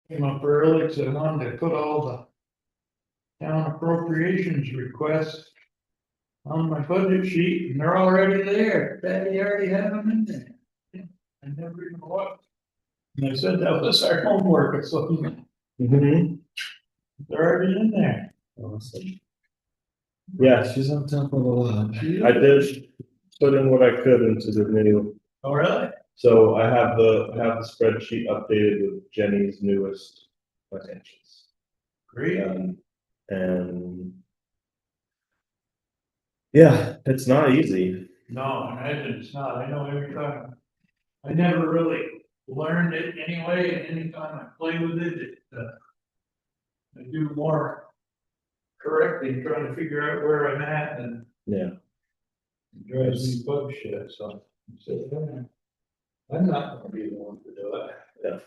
Came up early, so I wanted to put all the town appropriations requests on my budget sheet, and they're already there. Daddy already had them in there. I never even looked. And I said that was our homework, so they're already in there. Awesome. Yeah, she's on top of a lot. I did put in what I could into the new. Oh, really? So I have the spreadsheet updated with Jenny's newest financials. Great. And yeah, it's not easy. No, imagine it's not. I know every time. I never really learned it anyway, and anytime I play with it, I do more correctly, trying to figure out where I'm at, and Yeah. it drives me bug shit, so. I'm not gonna be the one to do it. Yeah.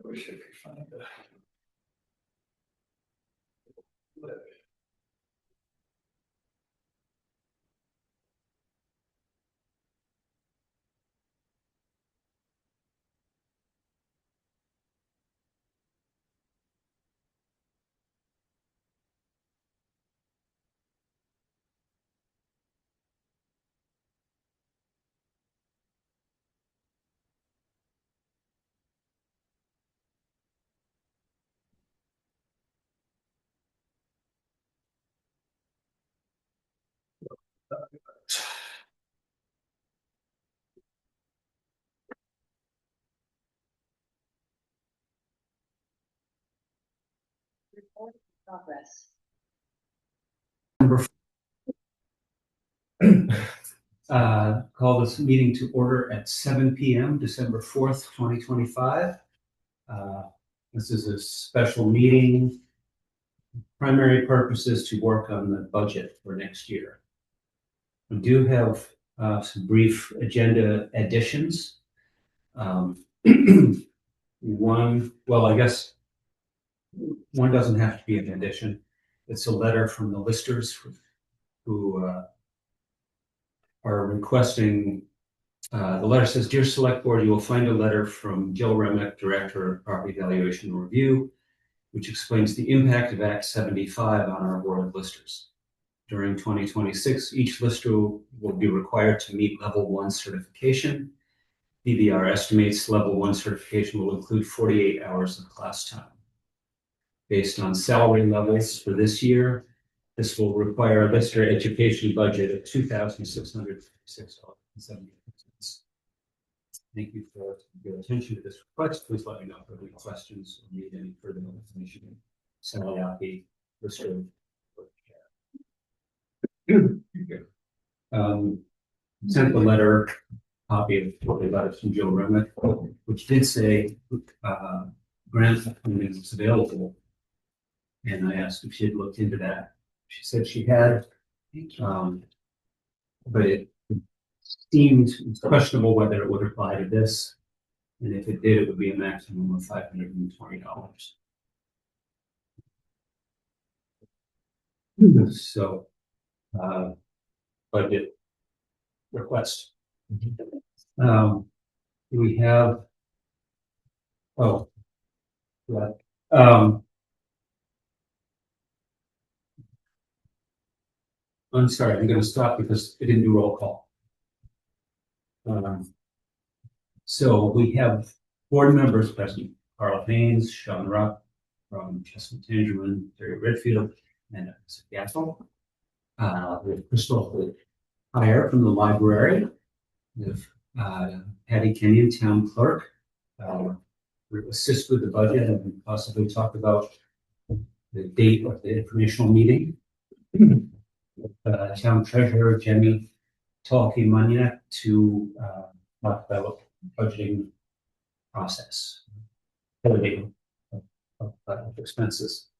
I wish I could find that. Report progress. Call this meeting to order at 7 p.m., December 4th, 2025. This is a special meeting. Primary purpose is to work on the budget for next year. We do have some brief agenda additions. I guess one doesn't have to be an addition. It's a letter from the listers who are requesting. The letter says, "Dear Select Board, you will find a letter from Jill Remick, Director of Property Valuation and Review, which explains the impact of Act 75 on our Board of Listers. During 2026, each lister will be required to meet Level 1 certification. BVR estimates Level 1 certification will include 48 hours of class time. Based on salary levels for this year, this will require a lister education budget of $2,656.70. Thank you for your attention to this request. Please let me know if you have any questions or need any further information. Send out the lister. Sent the letter, copy of the letter from Joe Remick, which did say grant funding was available. And I asked if she had looked into that. She said she had, but it seemed questionable whether it would apply to this. And if it did, it would be a maximum of $520. So, budget request. We have, I'm sorry, I'm going to stop because it didn't do roll call. So we have board members present: Carl Haynes, Sean Rupp, from Chestnut Tangerine, Terry Redfield, and Gassel. We have Crystal Hire from the library. We have Patty Kenyon, town clerk. We assist with the budget and possibly talk about the date of the informational meeting. Town treasurer Jenny Talkie-Mania to talk about budgeting process, budgeting of expenses.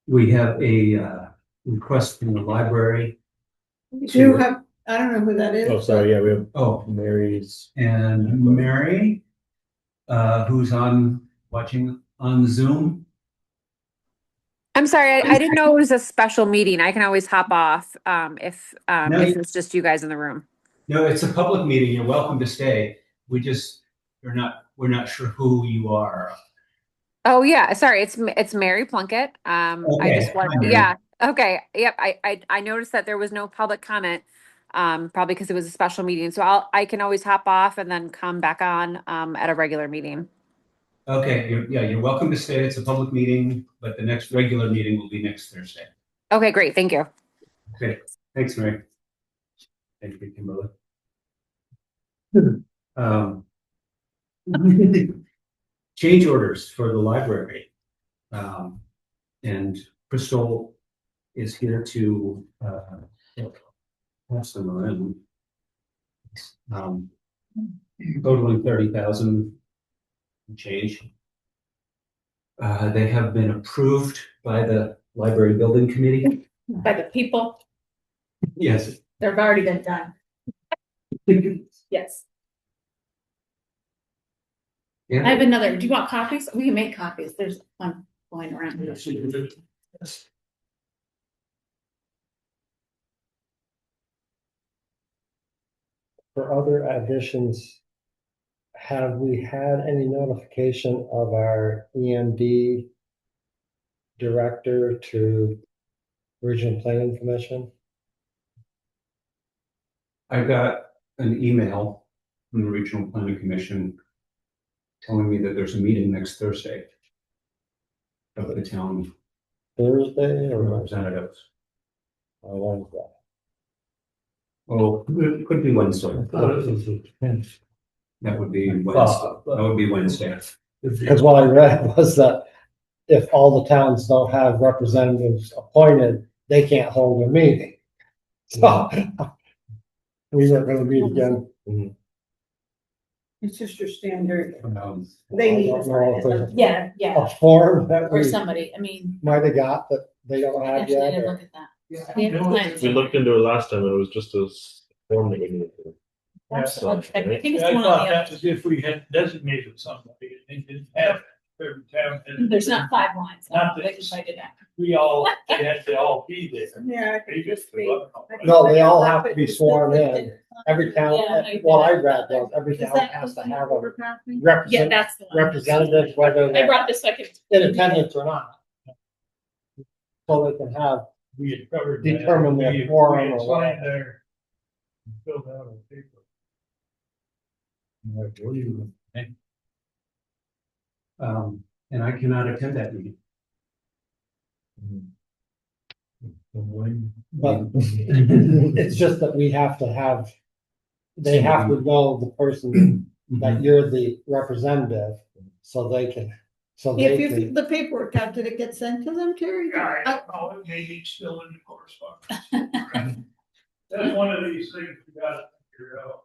We have a request from the library. You have, I don't know who that is. Oh, sorry. Yeah, we have Mary's and Mary, who's watching on Zoom. I'm sorry, I didn't know it was a special meeting. I can always hop off if it's just you guys in the room. No, it's a public meeting. You're welcome to stay. We're not sure who you are. Oh, yeah, sorry, it's Mary Plunkett. I just Okay, want, hi, Mary. yeah, okay, yep, I noticed that there was no public comment. Probably because it was a special meeting, so I can always hop off and then come back on, at a regular meeting. Okay, you're welcome to stay. It's a public meeting, but the next regular meeting will be next Thursday. Okay, great, thank you. Okay, thanks, Mary. Thank you, Kimberly. Um, change orders for the library. And Crystal is here to, pass them around. Totaling 30,000 change. They have been approved by the library building committee. By the people, Yes. they've already been done. Yes. I have another. Do you want copies? We can make copies. There's one going around. For other additions, have we had any notification of our EMD director to Regional Planning Commission? I got an email from the Regional Planning Commission telling me that there's a meeting next Thursday of the town Thursday or representatives. Wednesday? Well, it could be Wednesday. That would be Wednesday. That would be Wednesday. Because what I read was that if all the towns don't have representatives appointed, they can't hold a meeting. So we weren't gonna meet again. It's just your standard. They They need need. Yeah, yeah, a form that or we somebody. I mean, might have got that they don't have actually, I yet. didn't or- look at that. We have plans. We looked into it last time, and it was just a form that we needed to. That's so, I think it's I the one thought on the that other. was if we had designated somebody, and didn't have every town. had- There's not 5 lines. Not They that- decided that. We all, they had to all be there. Yeah. They just threw up. No, they all have to be sworn in. Every town, Yeah. what I read was every town has to have a Yeah, representative, that's the one. whether I they're brought this second. in attendance or not. So they can have, We had covered. that. Determine their We- quorum we had or signed whatever. there and filled out on paper. I'm like, what do you think? And I cannot attend that meeting. but it's just that we have to have, they have to know the person that you're the representative, so they can, so If they you, can. the paperwork out, did it get sent to them, Terry? Yeah, I don't know, maybe it's still in the correspondence. That's one of these things we gotta figure out.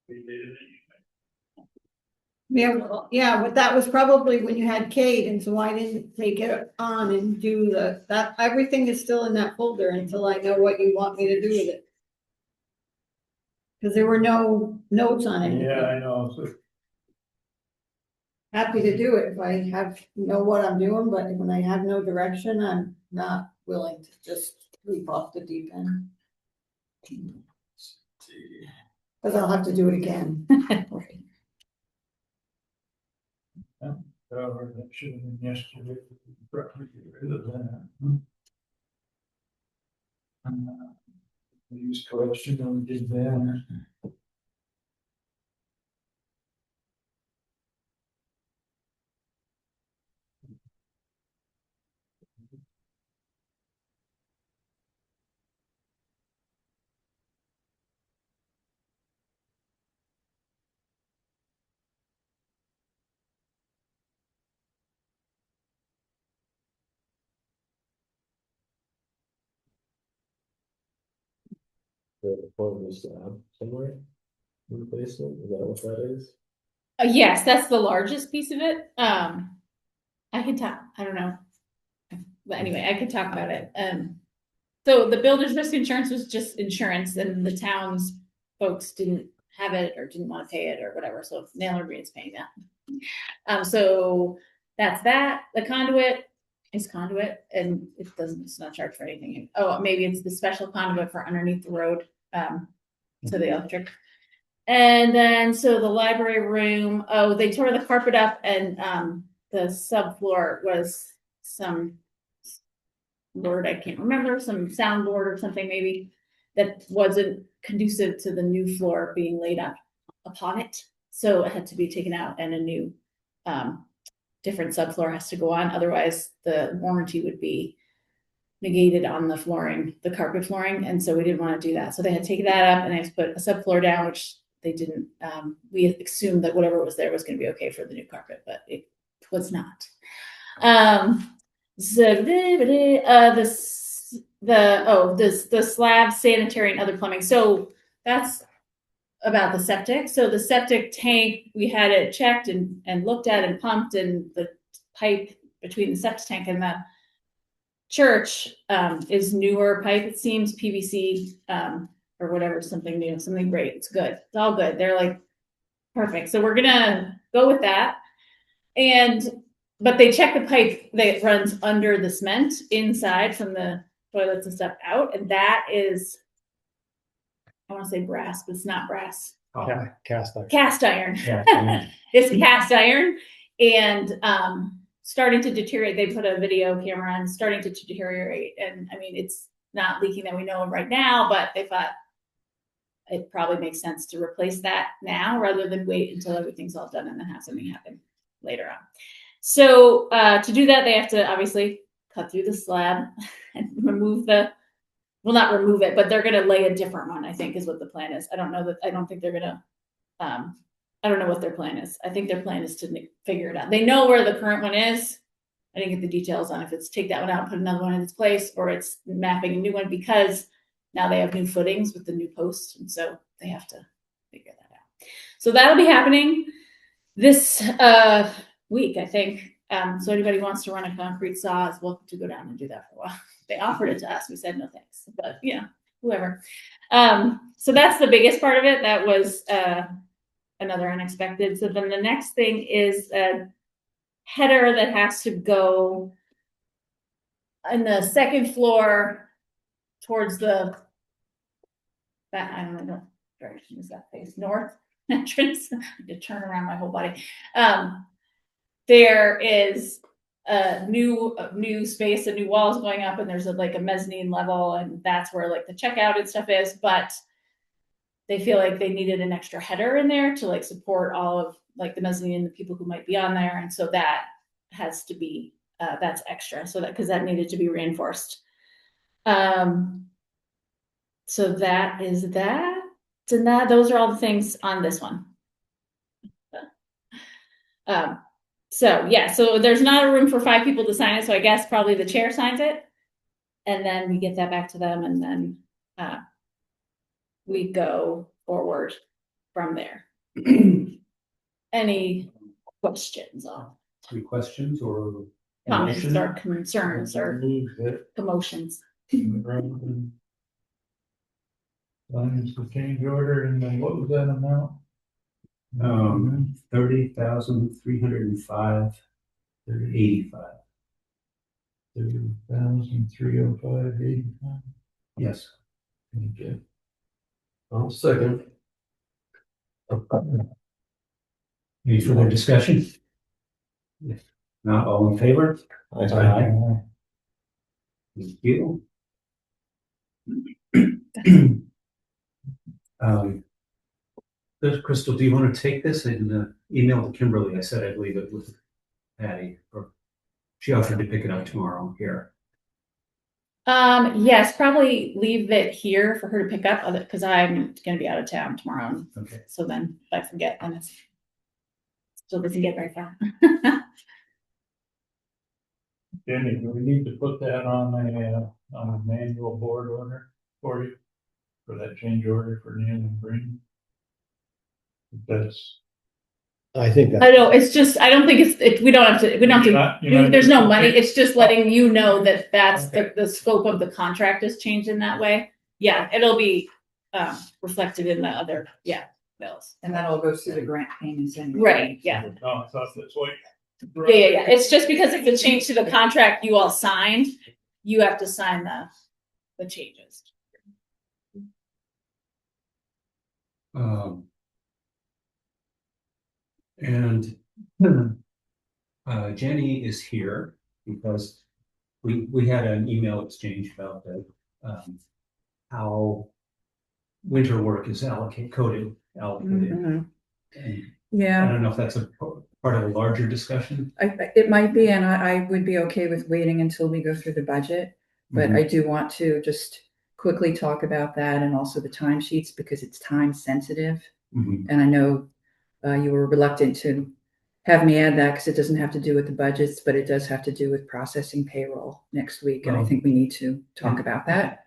We did it. Yeah, well, yeah, but that was probably when you had Kate, and so I didn't take it on and do that, everything is still in that folder until I know what you want me to do with it. Cause there were no notes on it. Yeah, I know, so Happy to do it if I know what I'm doing, but when I have no direction, I'm not willing to just leap off the deep end. Cause I'll have to do it again. that should have been yesterday. Probably get rid of that. We used correction and we did that. the portable slab somewhere. Replace it, is that what that is? Yes, that's the largest piece of it. I can talk, I don't know. But anyway, I could talk about it. So the builder's risk insurance was just insurance and the town's folks didn't have it or didn't want to pay it or whatever, so Naylor Green's paying that. So that's that. The conduit is conduit and it's not charged for anything. Oh, maybe it's the special conduit for underneath the road, to the electric. And then, so the library room, oh, they tore the carpet up and, the subfloor was some word I can't remember, some soundboard or something maybe that wasn't conducive to the new floor being laid up upon it. So it had to be taken out and a new, different subfloor has to go on. Otherwise the warranty would be negated on the flooring, the carpet flooring. And so we didn't want to do that. So they had to take that up and they had to put a subfloor down, which they didn't. We assumed that whatever was there was going to be okay for the new carpet, but it was not. So the slab, sanitary and other plumbing. So that's about the septic. So the septic tank, we had it checked and looked at and pumped, and the pipe between the septic tank and the church is newer pipe, it seems, PVC or whatever, something new, something great. It's good. It's all good. They're like perfect. So we're gonna go with that. But they check the pipe that runs under the cement inside from the toilets and stuff out, and that is, I want to say brass, but it's not brass. Cast iron. Cast iron. Yeah. It's cast iron, and starting to deteriorate. They put a video camera on, starting to deteriorate, and I mean it's not leaking that we know of right now, but they thought it probably makes sense to replace that now rather than wait until everything's all done and then have something happen later on. So to do that, they have to obviously cut through the slab and remove not remove it, but they're going to lay a different one, I think is what the plan is. I don't think they're going to, I don't know what their plan is. I think their plan is to figure it out. They know where the current one is. I didn't get the details on if it's take that one out and put another one in its place, or it's mapping a new one, because now they have new footings with the new posts. And so they have to figure that out. So that'll be happening this week, I think. So anybody who wants to run a concrete saw is welcome to go down and do that for a while. They offered it to us. We said no thanks, but whoever. So that's the biggest part of it. That was another unexpected. So then the next thing is a header that has to go on the second floor towards I don't know what direction is that face, north entrance. I have to turn around my whole body. There is a new space, a new walls going up, and there's a mezzanine level, and that's where like the checkout and stuff is. But they feel like they needed an extra header in there to like support all of like the mezzanine and the people who might be on there, and so that has to be that's extra. So that because that needed to be reinforced. So that is that, and those are all the things on this one. So there's not a room for 5 people to sign it. So I guess probably the chair signs it, and then we get that back to them, and then we go forward from there. Any questions on? Any questions or Comments motion? or concerns or emotions? Lines for change order, and then what was that amount? 30,305, 85. 30,305.85. Yes. Okay. I'll second. Any further discussion? If not, all in favor? Aye. Thank you. Crystal, do you want to take this and email to Kimberly? I said I'd leave it with Patty, or she offered to pick it up tomorrow here. Yes, probably leave it here for her to pick up because I'm going to be out of town tomorrow. Okay. So then if I forget, then it still doesn't get very far. Jenny, do we need to put that on a manual board order for you? for that change order for Neil and Green? That's. I think I that, don't, it's just, I don't think we don't have to, there's no money, it's just letting you know that that's the scope of the contract has changed in that way. Yeah, it'll be, reflected in the other, bills. And that all goes through the grant payments anyway. Right, yeah. No, I thought that's what. Yeah. It's just because it's a change to the contract you all signed, you have to sign the changes. And Jenny is here because we had an email exchange about the how winter work is allocated. Mhm. And Yeah. I don't know if that's a part of a larger discussion. It might be, and I would be okay with waiting until we go through the budget, but I do want to just quickly talk about that and also the timesheets because it's time sensitive. Mhm. And I know you were reluctant to have me add that because it doesn't have to do with the budgets, but it does have to do with processing payroll next week. And I think we need to talk about that.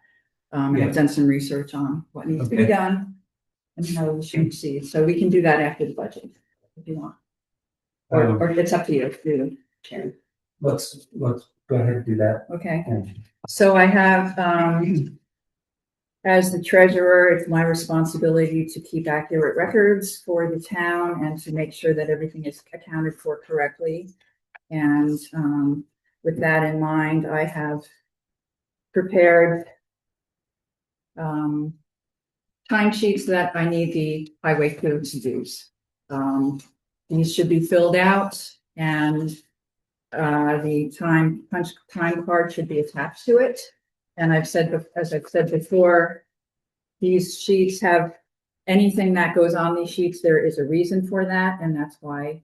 And I've done some research on what needs to be done and how we should proceed. So we can do that after the budget if you want. Or it's up to you, Chair. Let's go ahead and do that. Okay. So I have, as the treasurer, it's my responsibility to keep accurate records for the town and to make sure that everything is accounted for correctly. And with that in mind, I have prepared timesheets that I need the highway crew to use. These should be filled out and the time card should be attached to it. And as I've said before, these sheets have anything that goes on these sheets, there is a reason for that. And that's why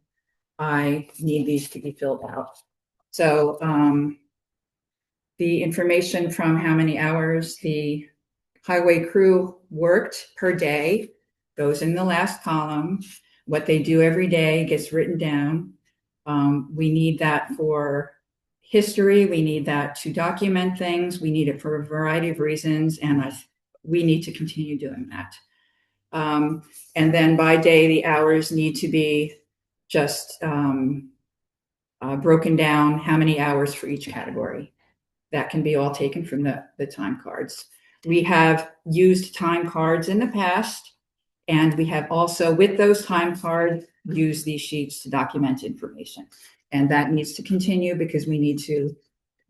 I need these to be filled out. So the information from how many hours the highway crew worked per day goes in the last column. What they do every day gets written down. We need that for history. We need that to document things. We need it for a variety of reasons. And we need to continue doing that. And then by day, the hours need to be just broken down, how many hours for each category. That can be all taken from the time cards. We have used time cards in the past, and we have also, with those time cards, used these sheets to document information. And that needs to continue because we need to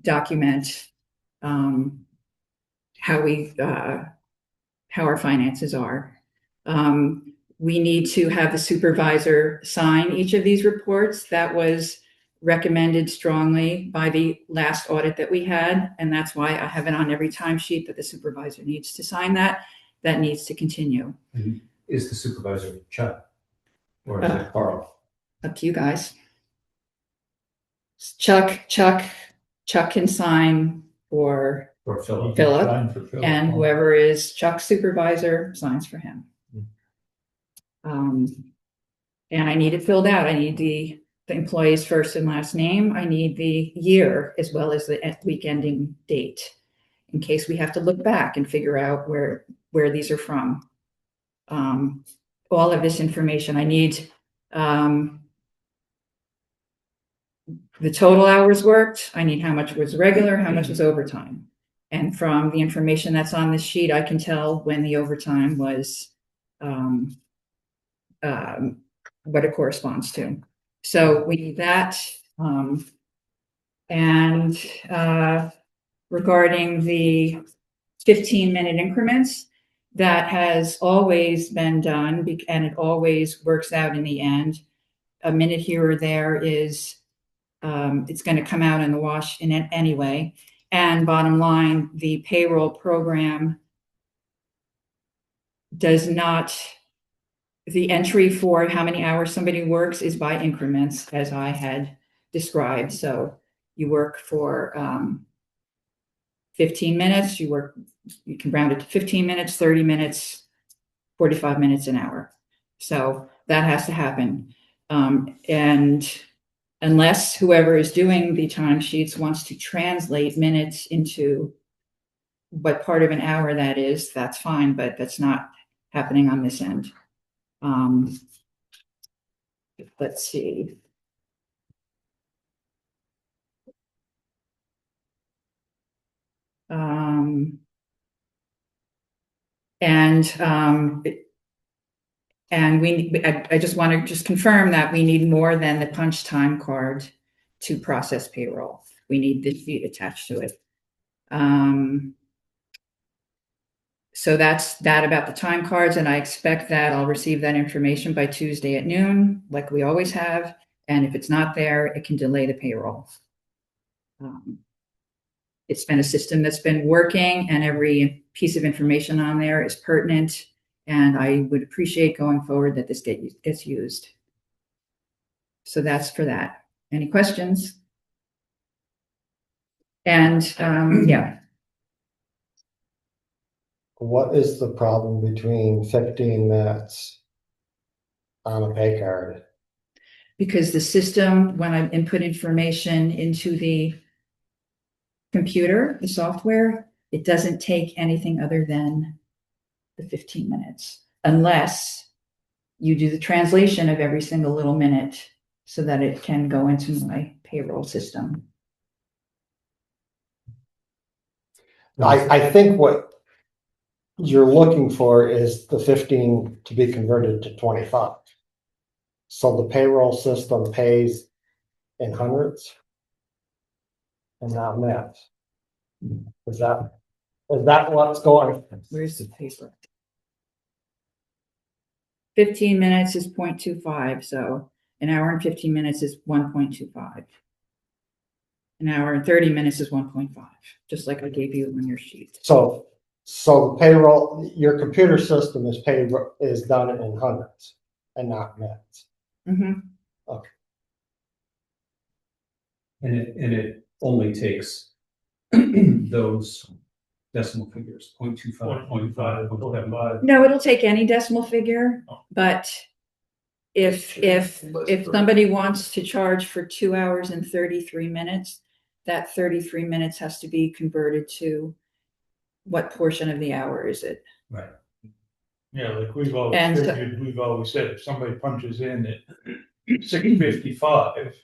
document how our finances are. We need to have the supervisor sign each of these reports. That was recommended strongly by the last audit that we had. And that's why I have it on every timesheet that the supervisor needs to sign that. That needs to continue. And is the supervisor Chuck or is it Carl? Up to you guys. Chuck can sign for Or Philip? Philip, and whoever is Chuck's supervisor signs for him. And I need it filled out. I need the employee's first and last name. I need the year as well as the week ending date in case we have to look back and figure out where these are from. All of this information. I need the total hours worked. I need how much was regular, how much was overtime. And from the information that's on this sheet, I can tell when the overtime was, what it corresponds to. So we need that. And regarding the 15-minute increments, that has always been done, and it always works out in the end. A minute here or there is, it's going to come out in the wash in it anyway. And bottom line, the payroll program does not, the entry for how many hours somebody works is by increments, as I had described. So you work for 15 minutes, you can round it to 15 minutes, 30 minutes, 45 minutes, an hour. So that has to happen. And unless whoever is doing the timesheets wants to translate minutes into what part of an hour that is, that's fine, but that's not happening on this end. Let's see. And I just want to just confirm that we need more than the punch time card to process payroll. We need the sheet attached to it. So that's that about the time cards, and I expect that I'll receive that information by Tuesday at noon, like we always have. And if it's not there, it can delay the payroll. It's been a system that's been working, and every piece of information on there is pertinent. And I would appreciate going forward that this gets used. So that's for that. Any questions? And yeah. What is the problem between 15 minutes on a pay card? Because the system, when I input information into the computer, the software, it doesn't take anything other than the 15 minutes, unless you do the translation of every single little minute so that it can go into my payroll system. I think what you're looking for is the 15 to be converted to 25. So the payroll system pays in hundreds and not minutes. Is that what's going? Where's the paper? 15 minutes is 0.25. So an hour and 15 minutes is 1.25. An hour and 30 minutes is 1.5, just like I gave you on your sheet. So the payroll, your computer system is done in hundreds and not minutes. Mm-hmm. Okay. And it only takes those decimal figures, 0.25, 0.5, 0.75. No, it'll take any decimal figure, but if somebody wants to charge for 2 hours and 33 minutes, that 33 minutes has to be converted to what portion of the hour is it? Right. Yeah, like we've always said, if somebody punches in at 6:55,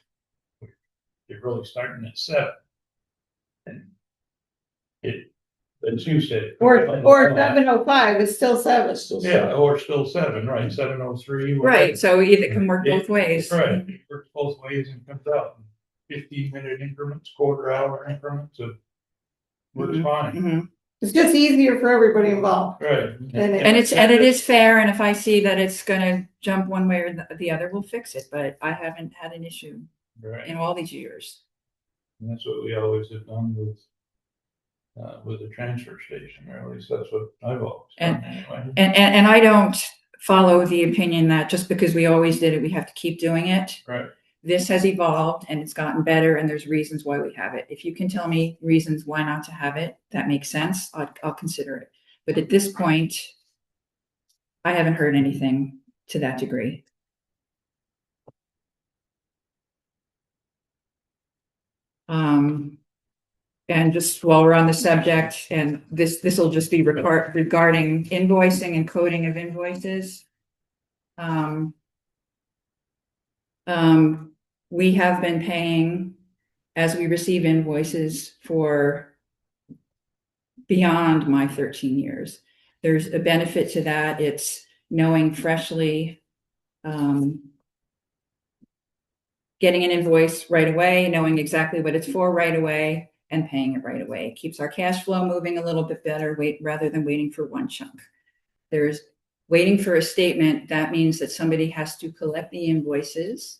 you're really starting at 7. And as you said. Or 7:05 is still 7. Yeah, or still 7, right, 7:03. Right, so it can work both ways. Right, it works both ways and comes out in 15-minute increments, quarter-hour increments, of works fine. Mm-hmm. It's just easier for everybody involved. Right. And it is fair, and if I see that it's gonna jump one way or the other, we'll fix it, but I haven't had an issue Right. in all these years. And that's what we always have done with the transfer station, or at least that's what I've always done anyway. And I don't follow the opinion that just because we always did it, we have to keep doing it. Right. This has evolved and it's gotten better, and there's reasons why we have it. If you can tell me reasons why not to have it, that makes sense. I'll consider it. But at this point, I haven't heard anything to that degree. And just while we're on the subject, and this will just be regarding invoicing and coding of invoices. We have been paying as we receive invoices for beyond my 13 years. There's a benefit to that. It's knowing freshly, getting an invoice right away, knowing exactly what it's for right away, and paying it right away. It keeps our cash flow moving a little bit better, rather than waiting for one chunk. There's waiting for a statement. That means that somebody has to collect the invoices,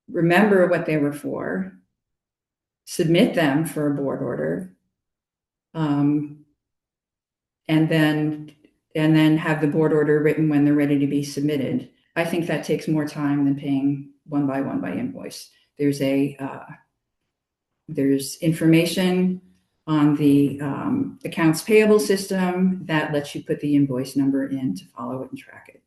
remember what they were for, submit them for a board order, and then have the board order written when they're ready to be submitted. I think that takes more time than paying one by invoice. There's information on the accounts payable system that lets you put the invoice number in to follow it and track it.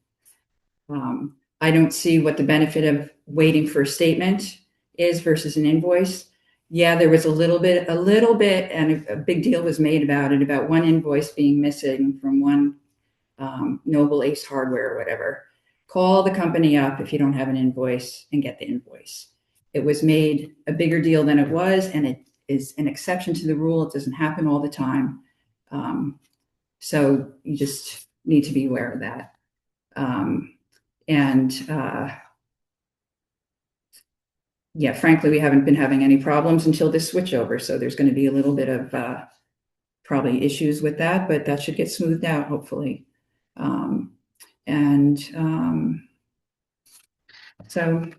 I don't see what the benefit of waiting for a statement is versus an invoice. Yeah, there was a little bit, and a big deal was made about it, about one invoice being missing from one Noble Ace Hardware or whatever. Call the company up if you don't have an invoice and get the invoice. It was made a bigger deal than it was, and it is an exception to the rule. It doesn't happen all the time. So you just need to be aware of that. Yeah, frankly, we haven't been having any problems until this switchover. So there's going to be a little bit of probably issues with that, but that should get smoothed out, hopefully. So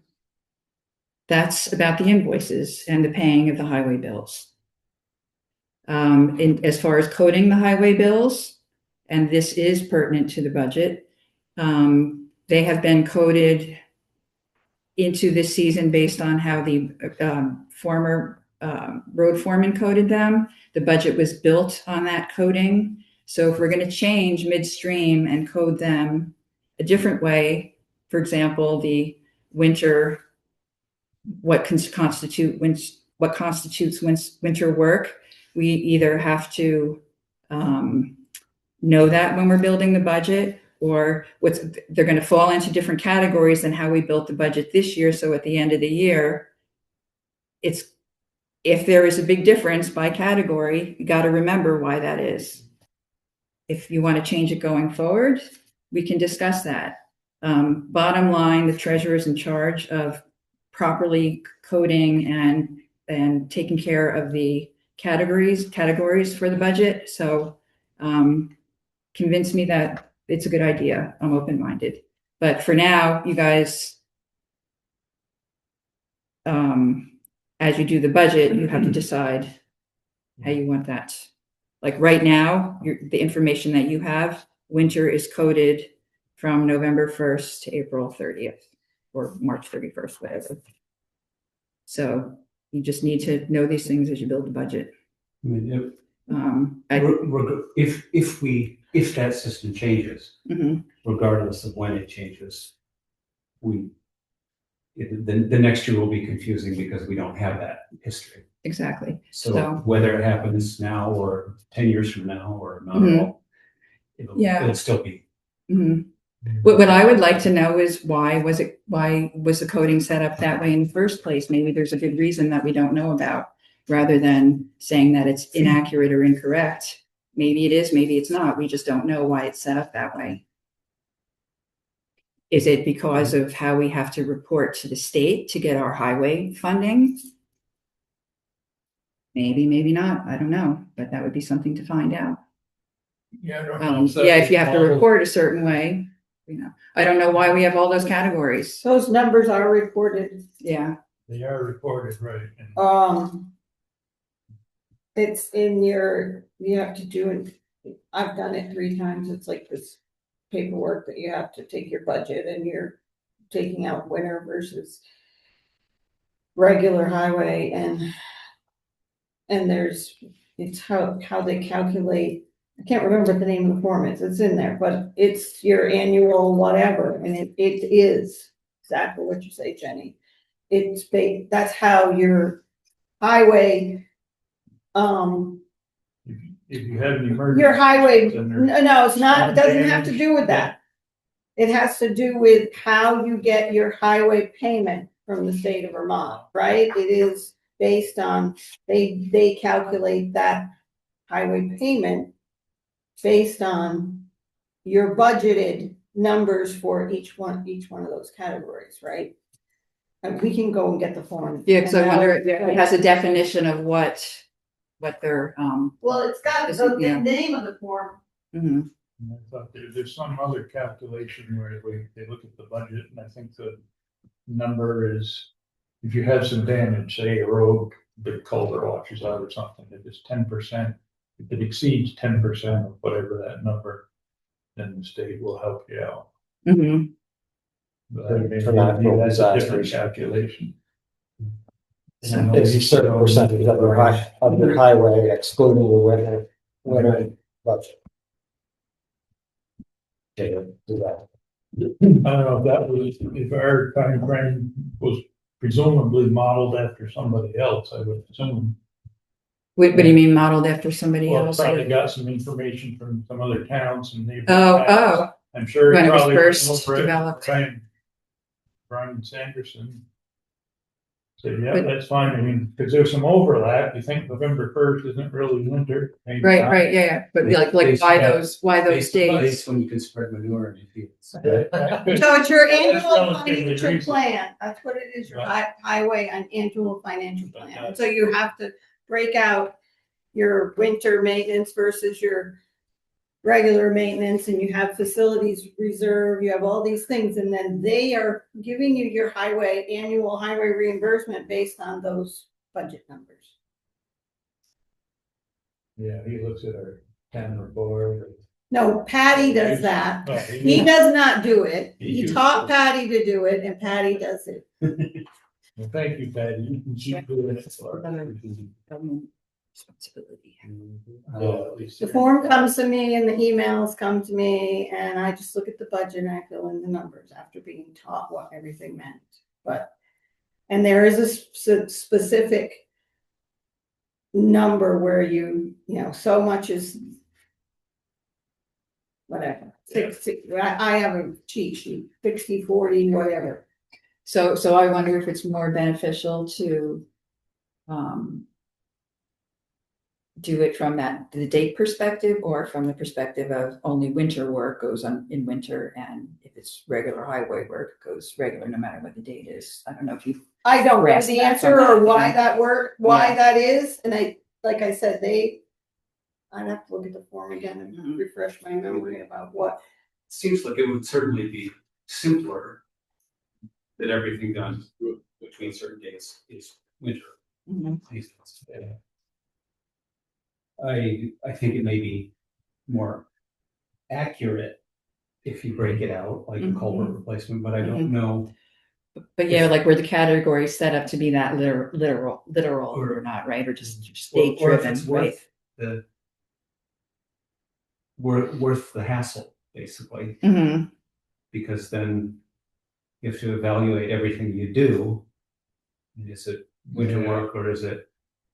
that's about the invoices and the paying of the highway bills. As far as coding the highway bills, and this is pertinent to the budget, they have been coded into this season based on how the former road foreman coded them. The budget was built on that coding. So if we're going to change midstream and code them a different way, for example, the winter, what constitutes winter work, we either have to know that when we're building the budget, or they're going to fall into different categories than how we built the budget this year. So at the end of the year, if there is a big difference by category, you got to remember why that is. If you want to change it going forward, we can discuss that. Bottom line, the treasurer is in charge of properly coding and taking care of the categories for the budget. So convince me that it's a good idea. I'm open-minded. But for now, you guys, as you do the budget, you have to decide how you want that. Like right now, the information that you have, winter is coded from November 1st to April 30th or March 31st, whatever. So you just need to know these things as you build the budget. I mean, if that system changes, regardless of when it changes, the next year will be confusing because we don't have that history. Exactly. So whether it happens now or 10 years from now or not at all, it'll still be. What I would like to know is why was the coding set up that way in the first place? Maybe there's a good reason that we don't know about, rather than saying that it's inaccurate or incorrect. Maybe it is, maybe it's not. We just don't know why it's set up that way. Is it because of how we have to report to the state to get our highway funding? Maybe, maybe not. I don't know, but that would be something to find out. Yeah, If you have to report a certain way, I don't know why we have all those categories. Those numbers are reported. Yeah. They are reported, right? It's in you have to do it. I've done it 3 times. It's like this paperwork that you have to take your budget and you're taking out winter versus regular highway, and it's how they calculate. I can't remember what the name of the form is. It's in there, but it's your annual whatever, and it is exactly what you say, Jenny. That's how your highway. If you have an emergency. Your highway. No, it's not. It doesn't have to do with that. It has to do with how you get your highway payment from the state of Vermont, right? It is based on they calculate that highway payment based on your budgeted numbers for each one of those categories, right? And we can go and get the form. Yeah, because I wonder if it has a definition of what they're well, it's got the name of the form. And I thought there's some other calculation where they look at the budget, and I think the number is, if you have some damage, say a road, big culvert washes out or something, if it's 10%, if it exceeds 10% of whatever that number, then the state will help you out. But that's a different calculation. It's a certain percentage of your highway excluding the winter budget. Do that. I don't know if our time frame was presumably modeled after somebody else, I would assume. What do you mean modeled after somebody Well, else? probably got some information from some other towns and neighboring Oh, towns. I'm sure When it it was probably first went over it. developed. Brian Sanderson. So, yeah, But- that's fine. I mean, because there's some overlap. You think November 1st isn't really winter. maybe Right, not. right, yeah, but like Based- why yeah. those dates? Days when you can spread manure in your fields. So it's your That's annual relatively financial recent. plan, that's what it is, your Right. highway and annual financial plan. Yeah. And so you have to break out your winter maintenance versus your regular maintenance, and you have facilities reserve, you have all these things, and then they are giving you your annual highway reimbursement based on those budget numbers. Yeah, he looks at our town report. No, Patty does that. Oh, He does not do it. He He used taught to. Patty to do it, and Patty does it. Well, thank you, Patty. You can keep doing it for us. Government responsibility. Yeah, at least- The form comes to me and the emails come to me, and I just look at the budget and I fill in the numbers after being taught what everything meant. And there is a specific number where you know, so much is whatever. 60, I have a cheat sheet, 60, 40, whatever. So I wonder if it's more beneficial to do it from the date perspective or from the perspective of only winter work goes on in winter, and if it's regular highway work, it goes regular no matter what the date is. I don't know if you. I don't know Rest the that answer from or that, why yeah. that Yeah. that is, and like I said, I'd have to look at the form again and Mhm. refresh my memory about what. Seems like it would certainly be simpler that everything done between certain dates is winter. Yeah. I think it may be more accurate if you break it out, like a culvert replacement, but I don't know. But yeah, like where the category is set up to be that literal or not, right? Or just date Or if driven, it's right? worth the hassle, basically, Mhm. because then you have to evaluate everything you do. Is it winter Yeah. work or is it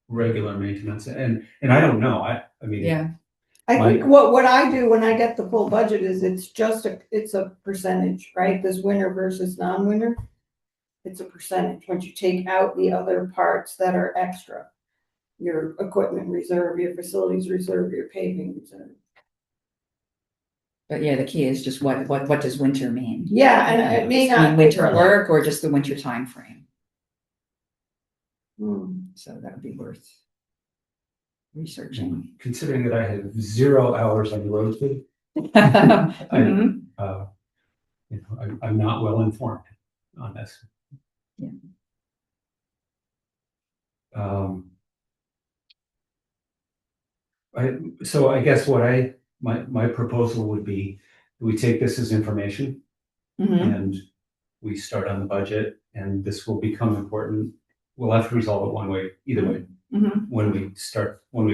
regular maintenance? And I don't know. I mean, Yeah. I My- think what I do when I get the full budget is it's a percentage, right? This winter versus non-winter. It's a percentage. Once you take out the other parts that are extra, your equipment reserve, your facilities reserve, your paving reserve. But yeah, the key is just what does winter mean? Yeah, and it may Does it mean not. winter work or just the winter time frame. Hmm. So that would be worth researching. considering that I have 0 hours on the road, Mhm. I'm not well informed on this. Yeah. So I guess my proposal would be, we take this as information Mhm. and we start on the budget, and this will become important. We'll have to resolve it one way, either way, Mhm. when we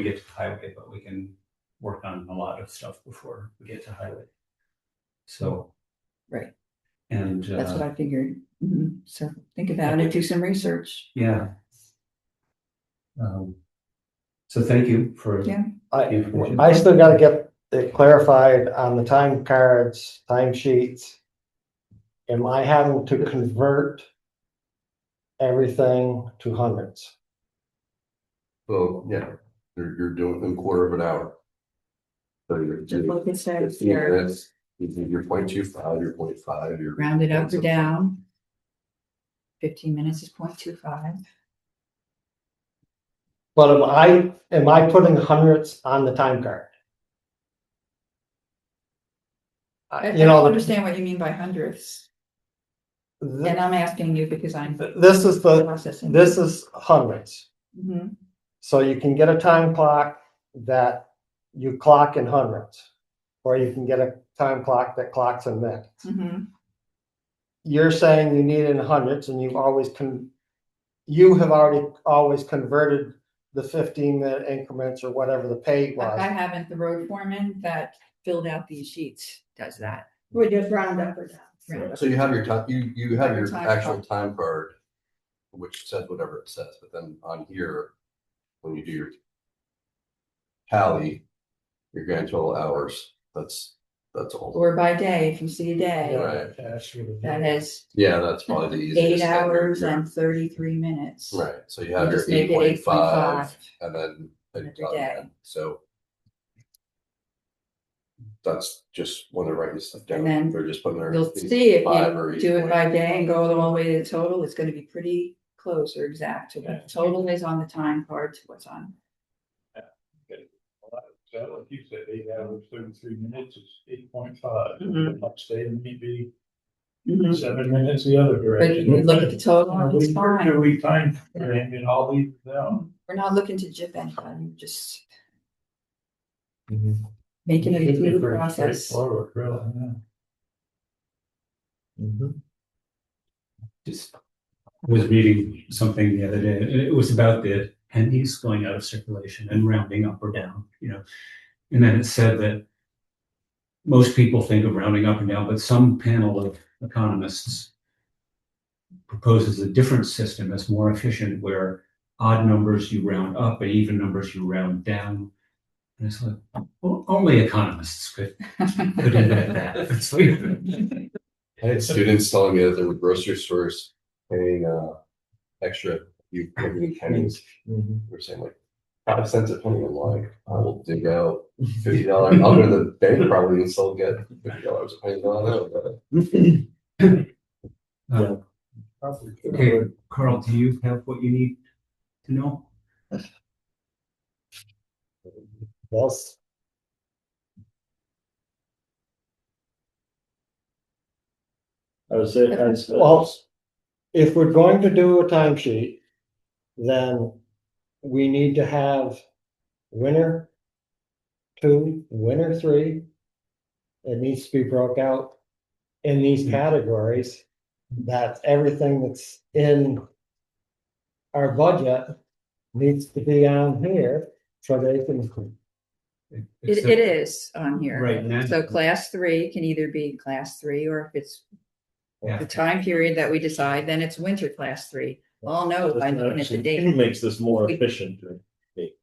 get to highway, but we can work on a lot of stuff before we get to highway. So. Right. And. That's what I figured. Mhm. So think about it, do some research. Yeah. So thank you for. Yeah. I still gotta get it clarified on the time cards, time sheets. Am I having to convert everything to hundreds? Well, yeah, you're doing in quarter of an hour. So you're Just look at that 15 here, minutes, your 0.25, your 0.5, your. round it up or down. 15 minutes is 0.25. But am I putting hundreds on the time card? I You don't know, understand what you mean by hundredths. And I'm asking you because I'm this is processing. this is hundreds. Mhm. So you can get a time clock that you clock in hundreds, or you can get a time clock that clocks in minutes. Mhm. You're saying you need it in hundreds, and you have already always converted the 15-minute increments or whatever the pay I was. haven't, the road foreman that filled out these sheets does that. We just round up or down. Round up. So you have your time, you have Your your time actual card. time card. which says whatever it says, but then on here, when you do your tally, your grand total hours, that's all. Or by day, if you see a day, Right. that has Yeah, that's probably the easiest. 8 hours and 33 minutes. Right, so you You have your just make it 8.5 8.5 and then every got day. that. So that's just when they're writing stuff down. And then They're just putting their. You'll see if 5 or you do it 8.5. by day and go all the way to the total, it's gonna be pretty close or exact to what the total is on the time card to what's on. So like you said, 8 hours, 33 minutes is 8.5. Mhm. Next day maybe Mhm. 7 minutes the other But direction. you look at the total, Now, it's we fine. do we time frame and all these down. We're not looking to jip anybody, just Mhm. making it a Should be smooth pretty process. straightforward, really, yeah. Mhm. Just was reading something the other day, and it was about the pennies going out of circulation and rounding up or down, you know. And then it said that most people think of rounding up and down, but some panel of economists proposes a different system that's more efficient, where odd numbers you round up and even numbers you round down. And it's like, well, only economists could invent that. It's like, I had students telling me that there were grocery stores paying extra you pennies. Mhm. We're saying like 5 cents a penny. I'm like, I will dig out $50. I'll go to the bank probably and still get $50 a penny. I don't know, okay, Carl, do you have what you need to know? Yes. I would say, Well, if we're going to do a timesheet, then we need to have winter 2, winter 3. It needs to be broke out in these categories. That everything that's in our budget needs to be on here so they can. It is on here. Right now. So class 3 can either be class 3, or if it's Yeah. the time period that we decide, then it's winter class 3. I'll know by looking at the It date. makes this more efficient. to me.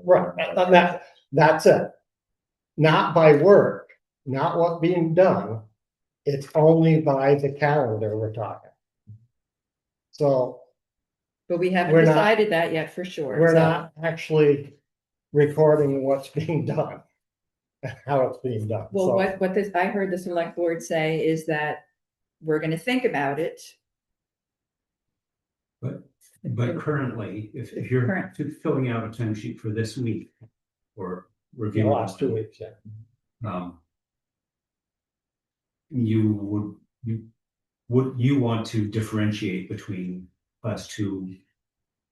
Right, and that's it. Not by work, not what being done. It's only by the calendar we're talking. So But we haven't We're not- decided that yet for sure. we're So not actually recording what's being done. How it's being done. Well, So- what this, I heard the select board say is that we're gonna think about it. But currently, if you're Current. filling out a timesheet for this week or The reviewing. last 2 weeks, yeah. You would want to differentiate between class 2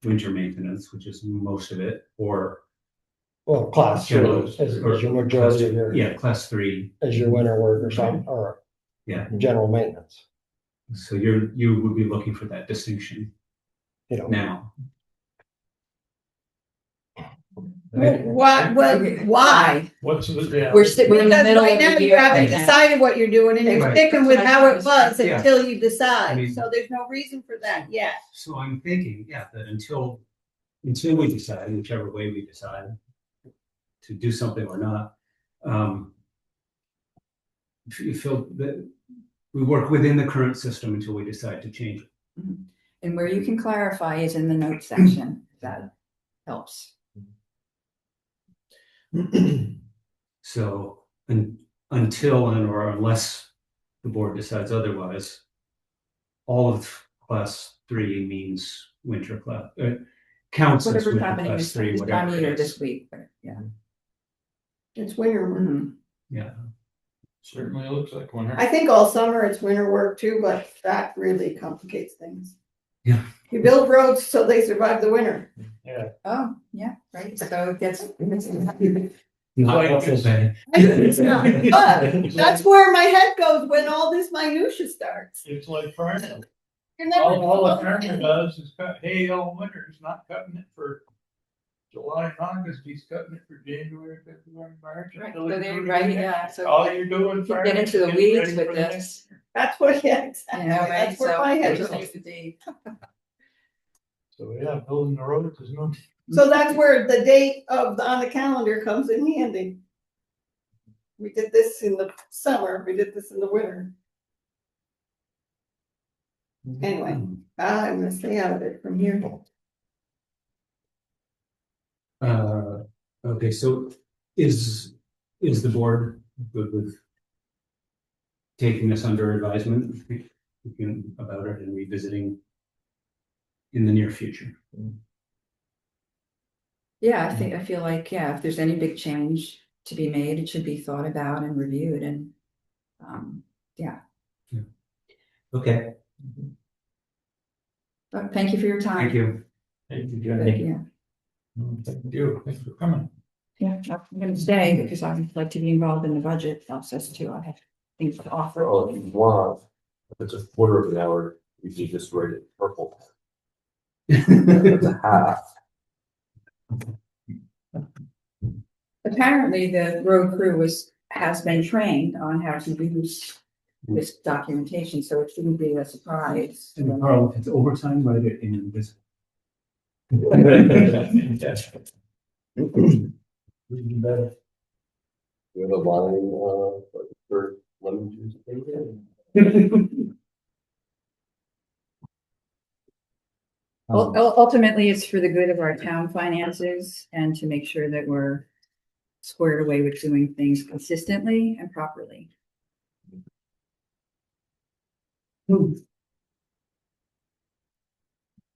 winter maintenance, which is most of it, or Well, class 2 general. is or your majority of class- your, Yeah, class 3, is your winter work or something, or yeah. general maintenance, So you would be looking for that distinction you know. now. Why? What's the, yeah. We're in the Because middle right of now the you year haven't right now. decided what you're doing and you're Right. sticking with how it was Yeah. until you I decide. mean- So there's no reason for that yet. So I'm thinking, yeah, that until we decide, whichever way we decide to do something or not, if you feel that we work within the current system until we decide to change it. And where you can clarify is in the notes section. That helps. So until or unless the board decides otherwise, all of class 3 means winter class, counts as Whatever's winter happening class this 3, time of whatever year it this is. week, but yeah. It's winter work. Mhm. Yeah. Certainly looks like winter. I think all summer it's winter work too, but that really complicates things. Yeah. You build roads so they survive the winter. Yeah. Oh, yeah, right. So that's. Not Like helpful, this. Ben. It's not, but that's where my head goes when all this minutia starts. It's like farming. You're never. All the farmer does is cut hay all winter. He's not cutting it for July and August. He's cutting it for January, February, March. Right, until so it's they're ready right, for yeah, next year. so All you're doing. you farming get into the is weeds getting ready with for the next this. year. That's what, yeah, exactly. You know, right? That's where So my head it just goes. needs to be So, yeah, building the road is no. So that's where the date on the calendar comes in handy. We did this in the summer, we did this in the winter. Anyway, I'm gonna stay out of it from here. Okay, so is the board good with taking this under advisement, thinking about it and revisiting in the near future? Yeah, I feel like, yeah, if there's any big change to be made, it should be thought about and reviewed and, yeah. Okay, But thank you for your time. thank you. Thank you, But, Jenny. yeah, Thank you, thanks for coming. yeah, I'm gonna stay because I'd like to be involved in the budget process too. I have things to offer. Oh, if you want, if it's a quarter of an hour, you can just write it purple. It's a half. Apparently, the road crew has been trained on how to use this documentation, so it shouldn't be a surprise. And Carl, if it's overtime, write it in this. Even better. You have a line, for lemon juice. Ultimately, it's for the good of our town finances and to make sure that we're squared away with doing things consistently and properly.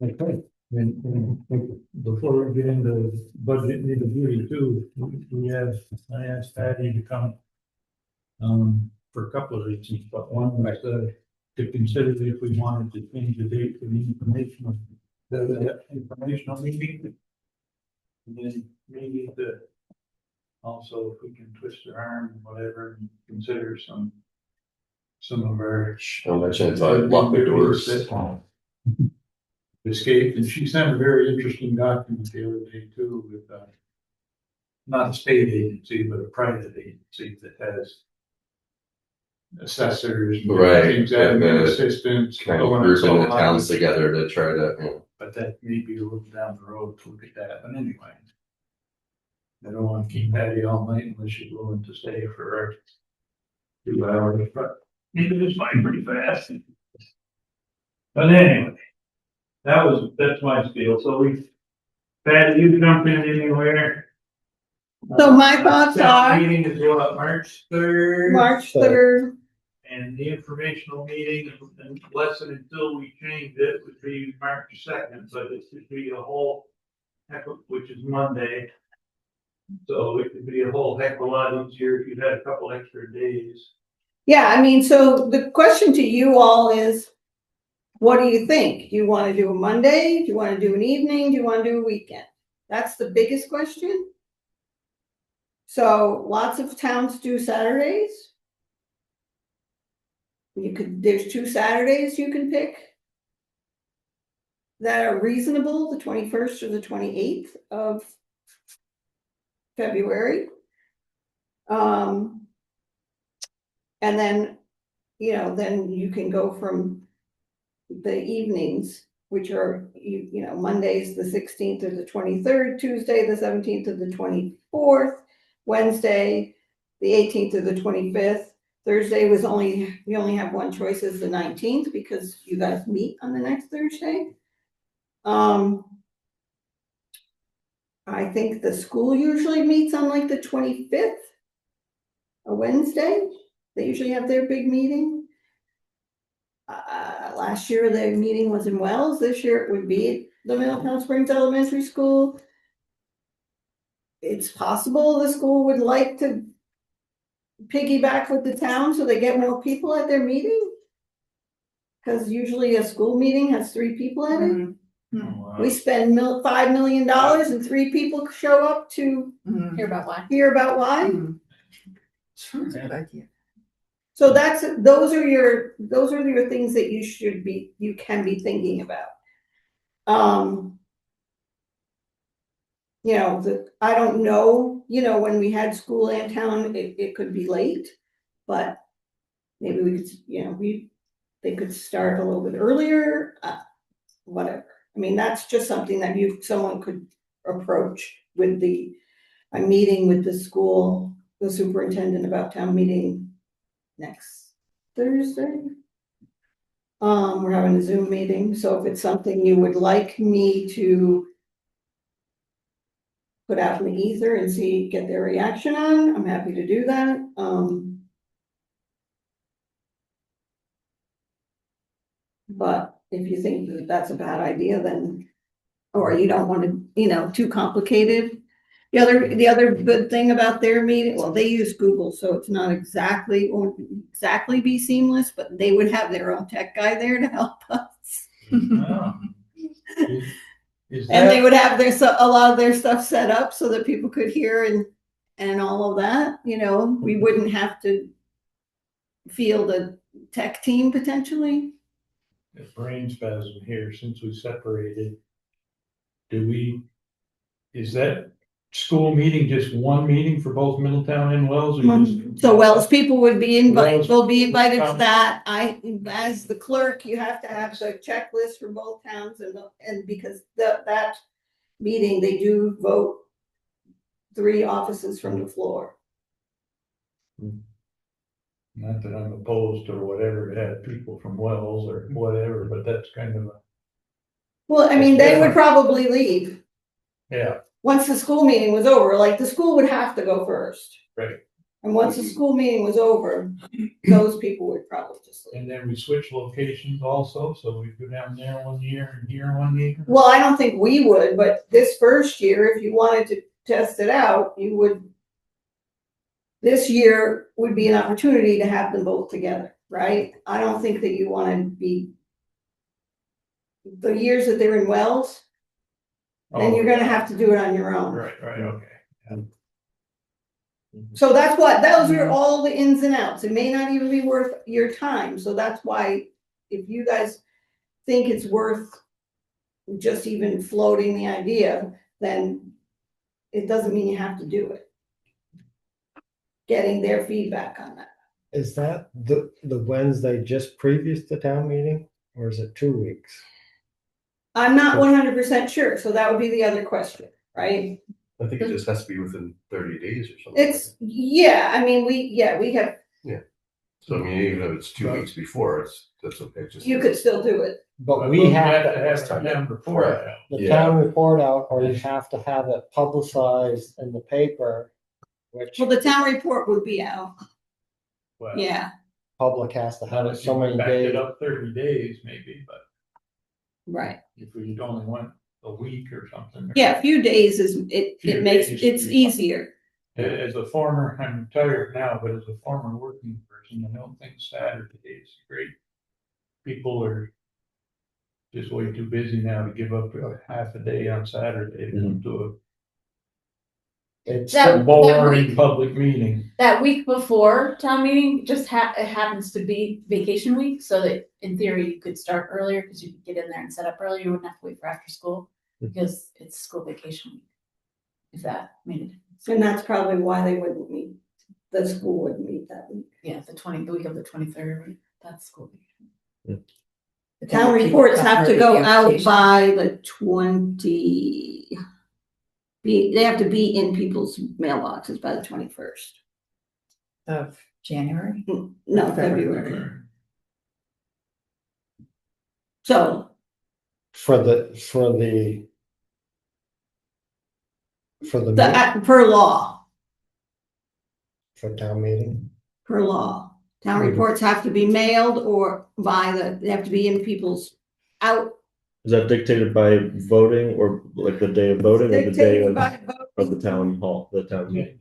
Okay, and before we get into budget nitty-gritty too, I asked Patty to come. For a couple of reasons, but one was to consider if we wanted to change the date for the informational meeting. And then maybe also if we can twist her arm, whatever, and consider some of our. I'll mention it, so I lock the doors. Escaped, and she sent a very interesting document the other day too with, not a state agency, but a private agency that has assessors. Right, Examining and the assistants. Kind of going grouping the outside. towns together to try to, you know. But that may be a little down the road to look at that, but anyway. I don't want to keep Patty all night unless she's willing to stay for 2 hours, but you can just find pretty fast. But anyway, that's my spiel, so Patty, you jump in anywhere. So my thoughts Town are Meeting is what, March 3rd? March 3rd. And the informational meeting, unless and until we change it, would be March 2nd, but it should be a whole heck of, which is Monday. So it could be a whole heck of a lot easier if you had a couple extra days. Yeah, I mean, so the question to you all is, what do you think? Do you want to do a Monday? Do you want to do an evening? Do you want to do a weekend? That's the biggest question. So lots of towns do Saturdays. There's 2 Saturdays you can pick that are reasonable, the 21st or the 28th of February. And then, then you can go from the evenings, which are, Mondays, the 16th or the 23rd, Tuesday, the 17th or the 24th, Wednesday, the 18th or the 25th. Thursday you only have one choice, is the 19th, because you guys meet on the next Thursday. I think the school usually meets on like the 25th, a Wednesday. They usually have their big meeting. Last year their meeting was in Wells. This year it would be at the Middletown Springs Elementary School. It's possible the school would like to piggyback with the town so they get more people at their meeting. Because usually a school meeting has 3 people at it. Wow. We spend $5 million and 3 people show up to Hear about why. hear about why. That's a good idea. So those are your things that you can be thinking about. I don't know, when we had school in town, it could be late, but maybe we could, they could start a little bit earlier, whatever. I mean, that's just something that someone could approach with I'm meeting with the school, the superintendent about town meeting next Thursday. We're having a Zoom meeting, so if it's something you would like me to put out in the ether and get their reaction on, I'm happy to do that. But if you think that that's a bad idea, then, or you don't want to, too complicated. The other good thing about their meeting, well, they use Google, so it's not won't exactly be seamless, but they would have their own tech guy there to help us. Wow. Is And they that, would have a lot of their stuff set up so that people could hear and all of that, we wouldn't have to field a tech team potentially. a brain spasm here since we separated? Is that school meeting just one meeting for both Middletown and Wells? Or just- So Wells people would be invited, Wells- will be invited to come. that. As the clerk, you have to have the checklist for both towns and because that meeting, they do vote 3 offices from the floor. Not that I'm opposed or whatever to have people from Wells or whatever, but that's kind of Well, I mean, That's they would different. probably leave yeah, once the school meeting was over. Like the school would have to go first. right. And once the school meeting was over, those people would probably just leave. And then we switch locations also, so we go down there 1 year and here 1 year. Well, I don't think we would, but this first year, if you wanted to test it out, you would. This year would be an opportunity to have them both together, right? I don't think that you want to be the years that they're in Wells, then you're gonna have to do it on your own. Right, okay. So those are all the ins and outs. It may not even be worth your time. So that's why if you guys think it's worth just even floating the idea, then it doesn't mean you have to do it. Getting their feedback on that. Is that the Wednesday just previous to town meeting, or is it 2 weeks? I'm not 100% sure. So that would be the other question, right? I think it just has to be within 30 days or something. I mean, we have, So I mean, even if it's 2 weeks before, that's okay. Just you could still do it. But we have to have a town report out. the town report out, or you have to have it publicized in the paper, which Well, the town report would be out. Well, Yeah, public has to have it unless so you many backed it days. up 30 days maybe, but right. if we only went a week or something. Yeah, a few days it Few makes, days. it's easier. As a former, I'm retired now, but as a former working person, I don't think Saturday is great. People are just way too busy now to give up half a day on Saturday to come to It's That- a boring public meeting. That week before town meeting, just it happens to be vacation week, so that in theory you could start earlier because you could get in there and set up earlier. You wouldn't have to wait for after school because it's school vacation week. If that made a difference. And that's probably why they wouldn't meet, the school wouldn't meet that week. Yeah, the week of the 23rd, that's school vacation. The town reports have to go out by the 20. They have to be in people's mailboxes by the 21st. Of January. No, February. So, for the per law, for town meeting. per law, town reports have to be mailed or they have to be in people's out. Is that dictated by voting or like the day of voting or the day Dictated by of the town hall, the town meeting?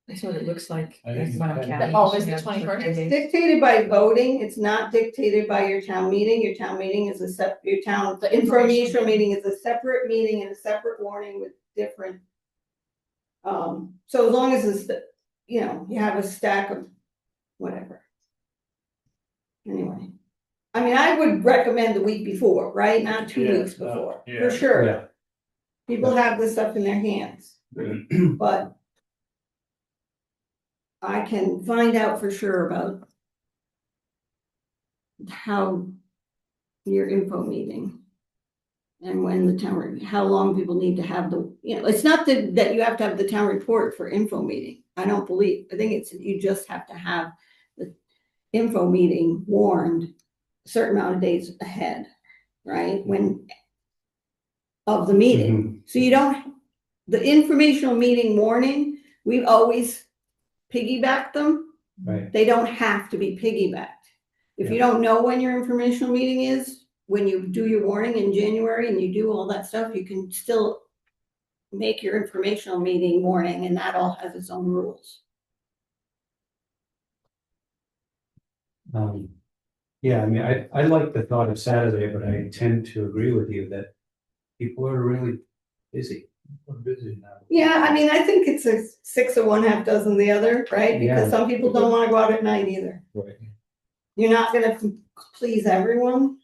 That's what it looks like. I think That's what I'm it's counting. Oh, is it 21st? It's dictated by voting. It's not dictated by your town meeting. Your town meeting is your town The informational meeting is a separate meeting and a separate warning with different. So as long as it's, you have a stack of whatever. Anyway, I mean, I would recommend the week before, right? Not 2 Yeah, weeks before, yeah. for sure. Yeah. People have this stuff in their hands, but I can find out for sure about how your info meeting. And when the town, how long people need to have it's not that you have to have the town report for info meeting. I don't believe, I think it's, you just have to have the info meeting warned a certain amount of days ahead, right? Of the meeting. So you don't, the informational meeting warning, we always piggyback them. Right. They don't have to be piggybacked. If you don't know when your informational meeting is, when you do your warning in January and you do all that stuff, you can still make your informational meeting warning, and that all has its own rules. Yeah, I mean, I like the thought of Saturday, but I tend to agree with you that people are really busy. We're busy now. Yeah, I mean, I think it's a 6 of one, half dozen the other, right? Because some people don't want to go out at night either. Right. You're not gonna please everyone.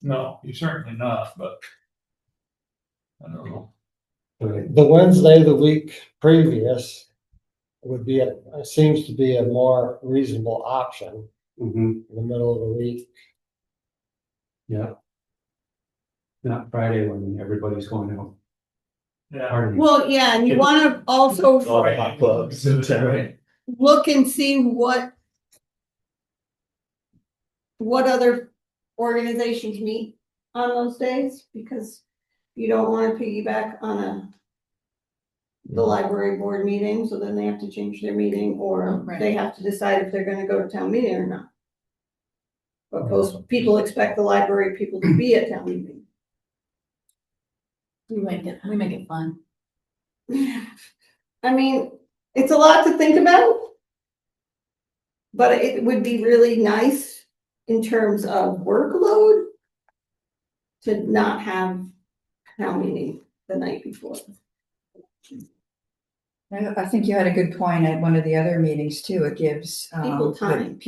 No, you're certainly not, but I don't know. The Wednesday, the week previous would be, seems to be a more reasonable option Mhm. in the middle of the week. Yeah. Not Friday when everybody's going out Yeah. partying. Well, yeah, and you wanna also All the hot clubs, is that right? look and see what other organizations meet on those days, because you don't want to piggyback on the library board meeting, so then they have to change their meeting, or Right. they have to decide if they're gonna go to town meeting or not. But most people expect the library people to be at town meeting. We make it fun. I mean, it's a lot to think about, but it would be really nice in terms of workload to not have town meeting the night before. I think you had a good point at one of the other meetings too. It gives people time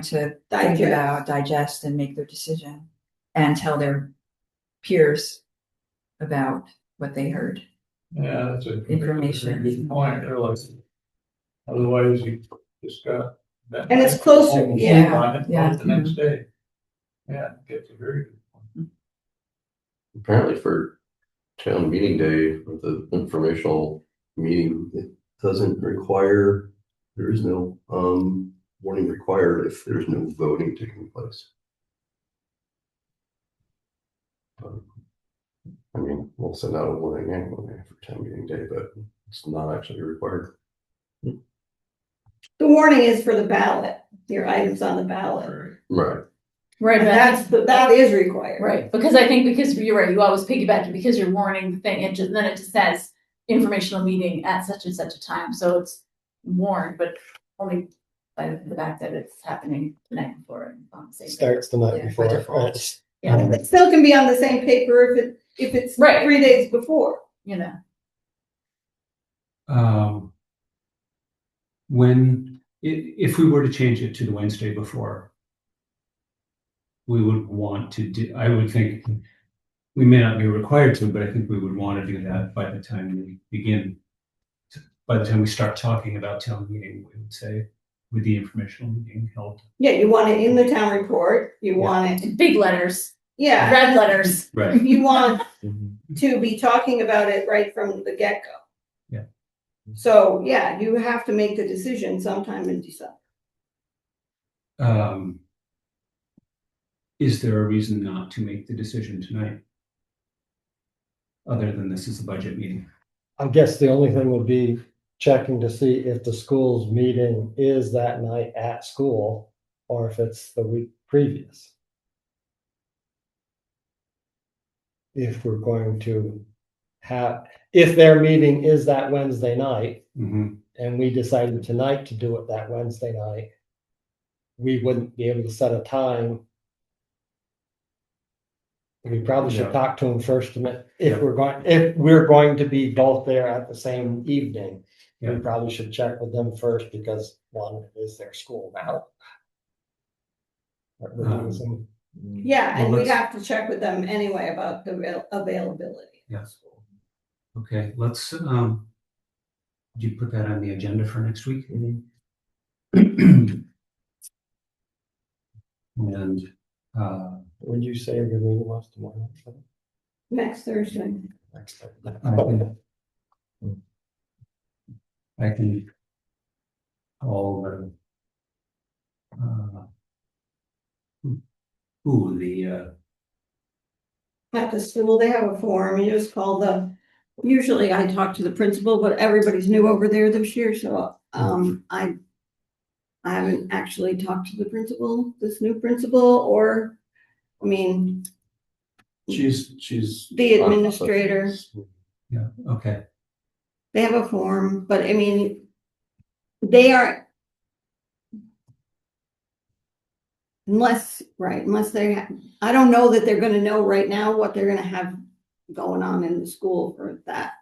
to think about, digest, and make their decision, and tell their peers about what they heard. Yeah, that's a Information. good point. Otherwise, you just got that. And it's night closer, home, yeah, sleep on it, yeah. vote the next day. Yeah, gets a very good point. Apparently for town meeting day, or the informational meeting, it doesn't require, there is no warning required if there's no voting taking place. I mean, we'll send out a warning anyway for town meeting day, but it's not actually required. The warning is for the ballot, your items on the ballot. Right. Right, And but that is required. right, because I think because you're right, you always piggyback it because you're warning the thing, it just says informational meeting at such and such a time, so it's warned, but only by the fact that it's happening the night before and on the same day. Starts the night Yeah, before. by default. Right. Yeah, It still can be on the same paper if it's Right. 3 days before. you know, If we were to change it to the Wednesday before, we would want to do, I would think, we may not be required to, but I think we would want to do that by the time we begin. By the time we start talking about town meeting, we would say, with the informational meeting held. Yeah, you want it in the town report, you want it, in big letters, yeah, red letters. Right. you want Mhm. to be talking about it right from the get-go. Yeah. So, yeah, you have to make the decision sometime in December. Is there a reason not to make the decision tonight? Other than this is a budget meeting? I guess the only thing would be checking to see if the school's meeting is that night at school or if it's the week previous. If we're going to if their meeting is that Wednesday night Mm-hmm. and we decided tonight to do it that Wednesday night, we wouldn't be able to set a time. We probably should Yeah. talk to them first if Yeah. if we're going to be both there at the same evening. Yeah. We probably should check with them first because one is their school now. But we're using- Yeah, Well, and we let's- have to check with them anyway about the availability. Yes. Okay, let's, do you put that on the agenda for next week? And, Would you say the meeting was tomorrow? Next Thursday. Next time. I can call the At the school, they have a forum, you just call usually I talk to the principal, but everybody's new over there this year, so, I haven't actually talked to the principal, this new principal, or, I mean, She's. the administrator. yeah, okay, They have a form, but I mean, they are. Unless they, I don't know that they're gonna know right now what they're gonna have going on in the school for that.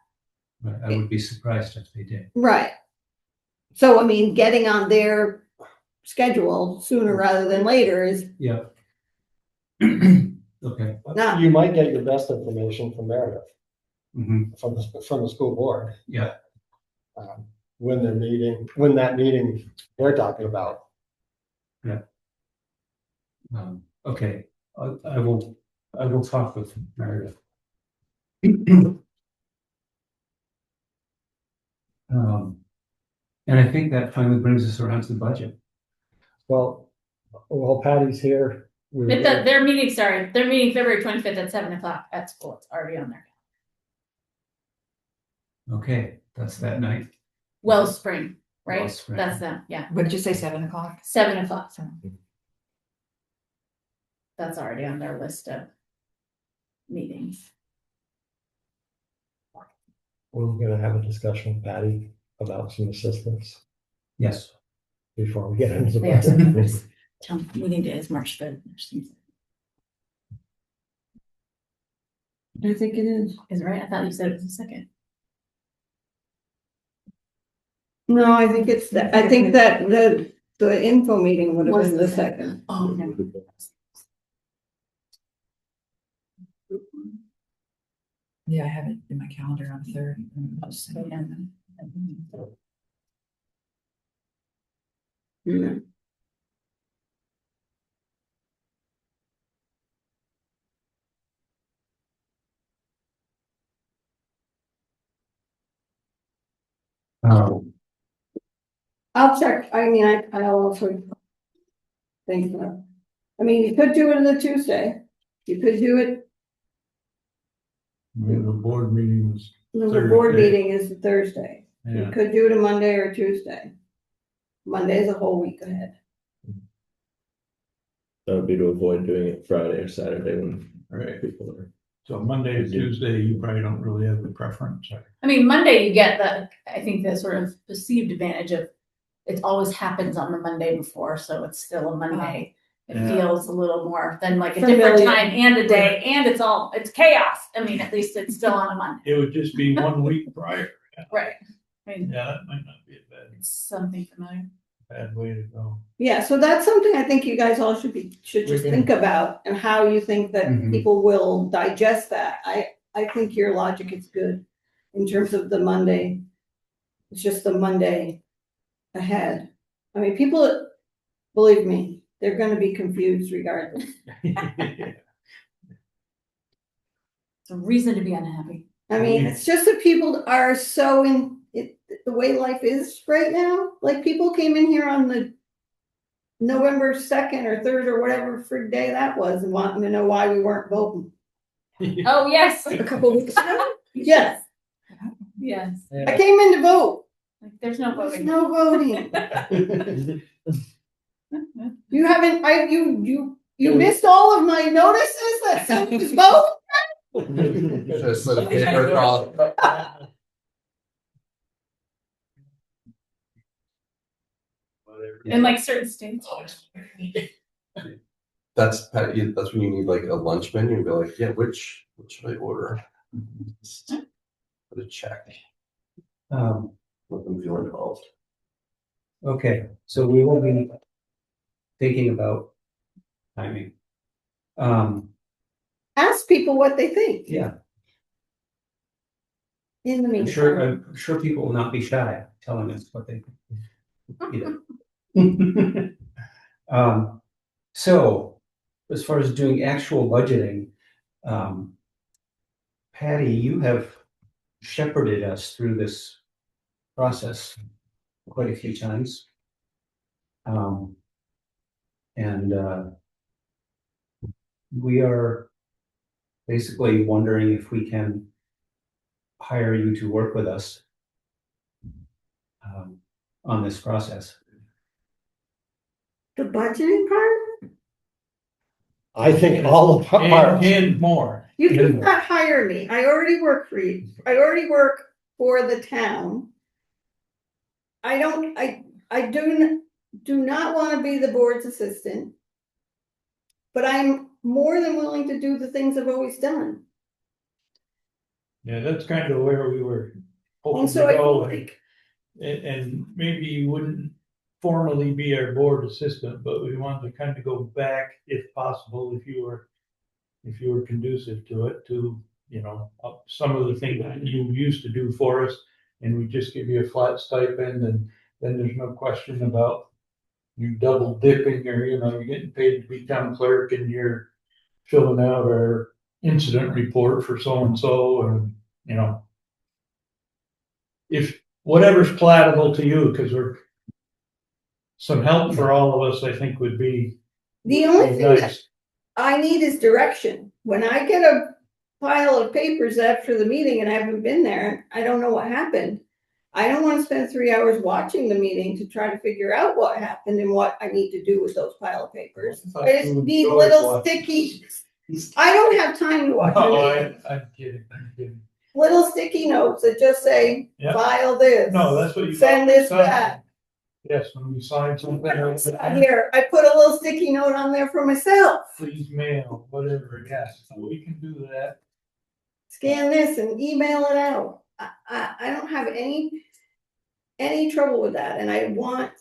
but I would be surprised if they did. Right. So, I mean, getting on their schedule sooner rather than later is Yeah. Okay. not, You might get your best information from Meredith, Mhm. from the school board, Yeah, when that meeting they're talking about. okay, I will talk with Meredith. And I think that finally brings us around to the budget. Well, Patty's here. Their meeting February 25th at 7:00 at school. It's already on there. Okay, that's that night. Wellspring, right? Wellspring. That's them, yeah. What did you say, 7:00? 7:00. That's already on their list of meetings. We're gonna have a discussion with Patty about some assistance Yes. before we get into the They have some budget. numbers. Meeting day is March 5th. I think it is. Is it right? I thought you said it was the second. No, I think I think that the info meeting would have been the second. Oh, no. Yeah, I have it in my calendar on 3rd. Yeah. I'll check, I mean, I'll also think that, I mean, you could do it on the Tuesday, you could do it, We have a board meetings. the board Thursday. meeting is Thursday. You Yeah, could do it a Monday or Tuesday. Monday is a whole week ahead. That would be to avoid doing it Friday or Saturday when right. people are. So Monday or Tuesday, you probably don't really have a preference. I mean, Monday you get I think the sort of perceived advantage of it always happens on the Monday before, so it's still a Monday. It Yeah. feels a little more than like a different Familiar. time and a day, and it's chaos. I mean, at least it's still on a Monday. It would just be 1 week prior. Right. I mean, Yeah, that might not be a it's something familiar. bad way to go. Yeah, so that's something I think you guys all should just can- think about and how you think that Mhm. people will digest that. I think your logic is good in terms of the Monday. It's just the Monday ahead. I mean, people, believe me, they're gonna be confused regardless. It's a reason to be unhappy. I mean, it's just that people are so in it, the way life is right now. Like people came in here on the November 2nd or 3rd or whatever frig day that was and wanting to know why we weren't voting. Oh, yes. A couple weeks ago? Yes, Yes. I came in to vote. Like, there's no There's voting. no voting. You haven't, you missed all of my notices that said to vote? Just let it paper call. In like certain states. That's when you need like a lunch menu and be like, yeah, which should I order? Put a check. Let them feel involved. Okay, so we will be thinking about timing. Ask people what they think Yeah, in the I'm meantime. sure people will not be shy telling us what they think. Yeah. So as far as doing actual budgeting, Patty, you have shepherded us through this process quite a few times. And we are basically wondering if we can hire you to work with us on this process. The budgeting part? I think all the parts. And more. You cannot hire me. I already work for you. I already work for the town. I do not want to be the board's assistant. But I'm more than willing to do the things I've always done. Yeah, that's kind of where we were hoping And to so I go. feel like, And maybe you wouldn't formally be our board assistant, but we wanted to kind of go back, if possible, if you were conducive to it, to, you know, some of the things that you used to do for us, and we just give you a flat stipend, and then there's no question about you double dipping, or, you know, you're getting paid to be town clerk and you're filling out our incident report for so-and-so, and, you know, if whatever's palatable to you, because we're some help for all of us, I think would be the only thing that nice. I need is direction. When I get a pile of papers after the meeting and I haven't been there, I don't know what happened. I don't want to spend 3 hours watching the meeting to try to figure out what happened and what I need to do with those pile of papers. I just need little sticky. I don't have time to watch. No, I'm kidding. Little sticky notes that just say, Yep. file this. No, that's what you. Send this sign. back. Yes, when we sign something. Here, I put a little sticky note on there for myself. Please mail, whatever, yes, so we can do that. Scan this and email it out. I don't have any trouble with that, and I want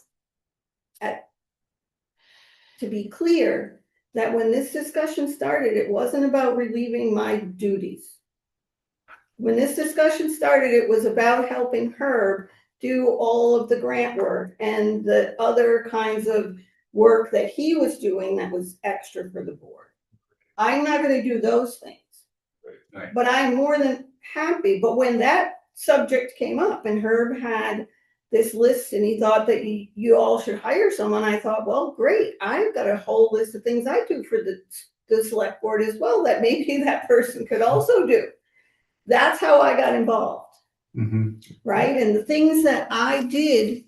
to be clear that when this discussion started, it wasn't about relieving my duties. When this discussion started, it was about helping Herb do all of the grant work and the other kinds of work that he was doing that was extra for the board. I'm not going to do those things. Right. But I'm more than happy. But when that subject came up and Herb had this list and he thought that you all should hire someone, I thought, well, great. I've got a whole list of things I do for the select board as well that maybe that person could also do. That's how I got involved. Mm-hmm. Right? And the things that I did,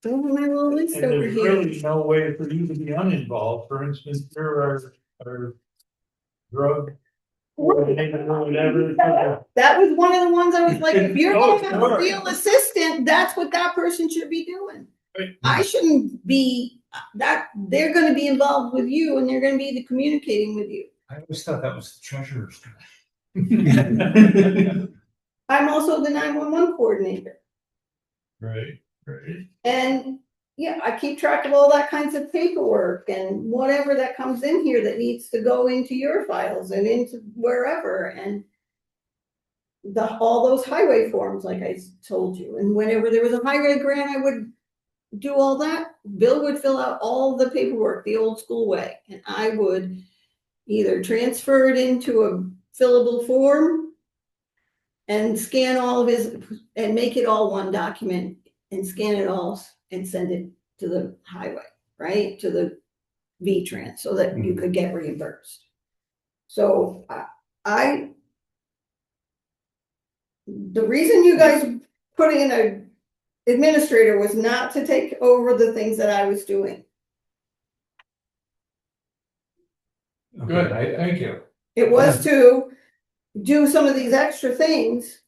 my little list And over there's here. really no way for you to be uninvolved. For instance, there are our drug coordinator or whatever. That was one of the ones I was like, if you're Oh, going to have a sure. real assistant, that's what that person should be doing. Right. I shouldn't be that. They're going to be involved with you and they're going to be communicating with you. I always thought that was the treasurer's. I'm also the 911 coordinator. Right, right. And yeah, I keep track of all that kinds of paperwork and whatever that comes in here that needs to go into your files and into wherever, and all those highway forms, like I told you. And whenever there was a highway grant, I would do all that. Bill would fill out all the paperwork the old school way, and I would either transfer it into a fillable form and scan all of his and make it all one document and scan it all and send it to the highway, right? To the V-Trans so that you could get reimbursed. So the reason you guys put in an administrator was not to take over the things that I was doing. Good, thank you. It was to do some of these extra things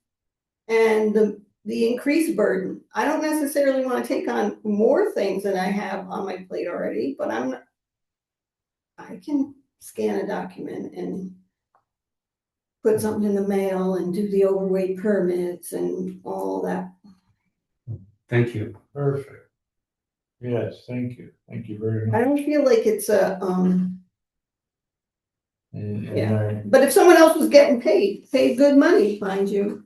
and the increased burden. I don't necessarily want to take on more things than I have on my plate already, but I can scan a document and put something in the mail and do the overweight permits and all that. Thank you. Perfect. Yes, thank you. Thank you very I much. don't feel like it's a, And yeah. But if someone else was getting paid good money, mind you,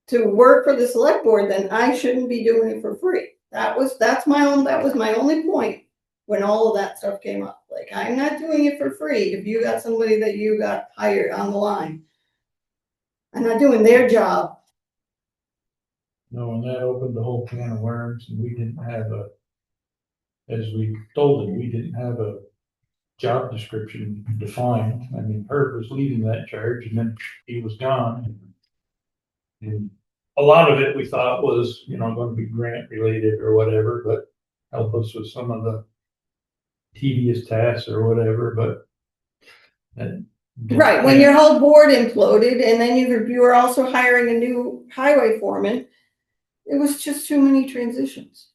to work for the select board, then I shouldn't be doing it for free. That was my only point when all of that stuff came up. Like, I'm not doing it for free. If you got somebody that you got hired on the line, I'm not doing their job. No, and that opened the whole can of worms, and we didn't have as we told him, we didn't have a job description defined. I mean, Herb was leading that charge, and then he was gone. And a lot of it we thought was, gonna be grant related or whatever, but help us with some of the tedious tasks or whatever, but. Right, when your whole board imploded and then you were also hiring a new highway foreman, it was just too many transitions.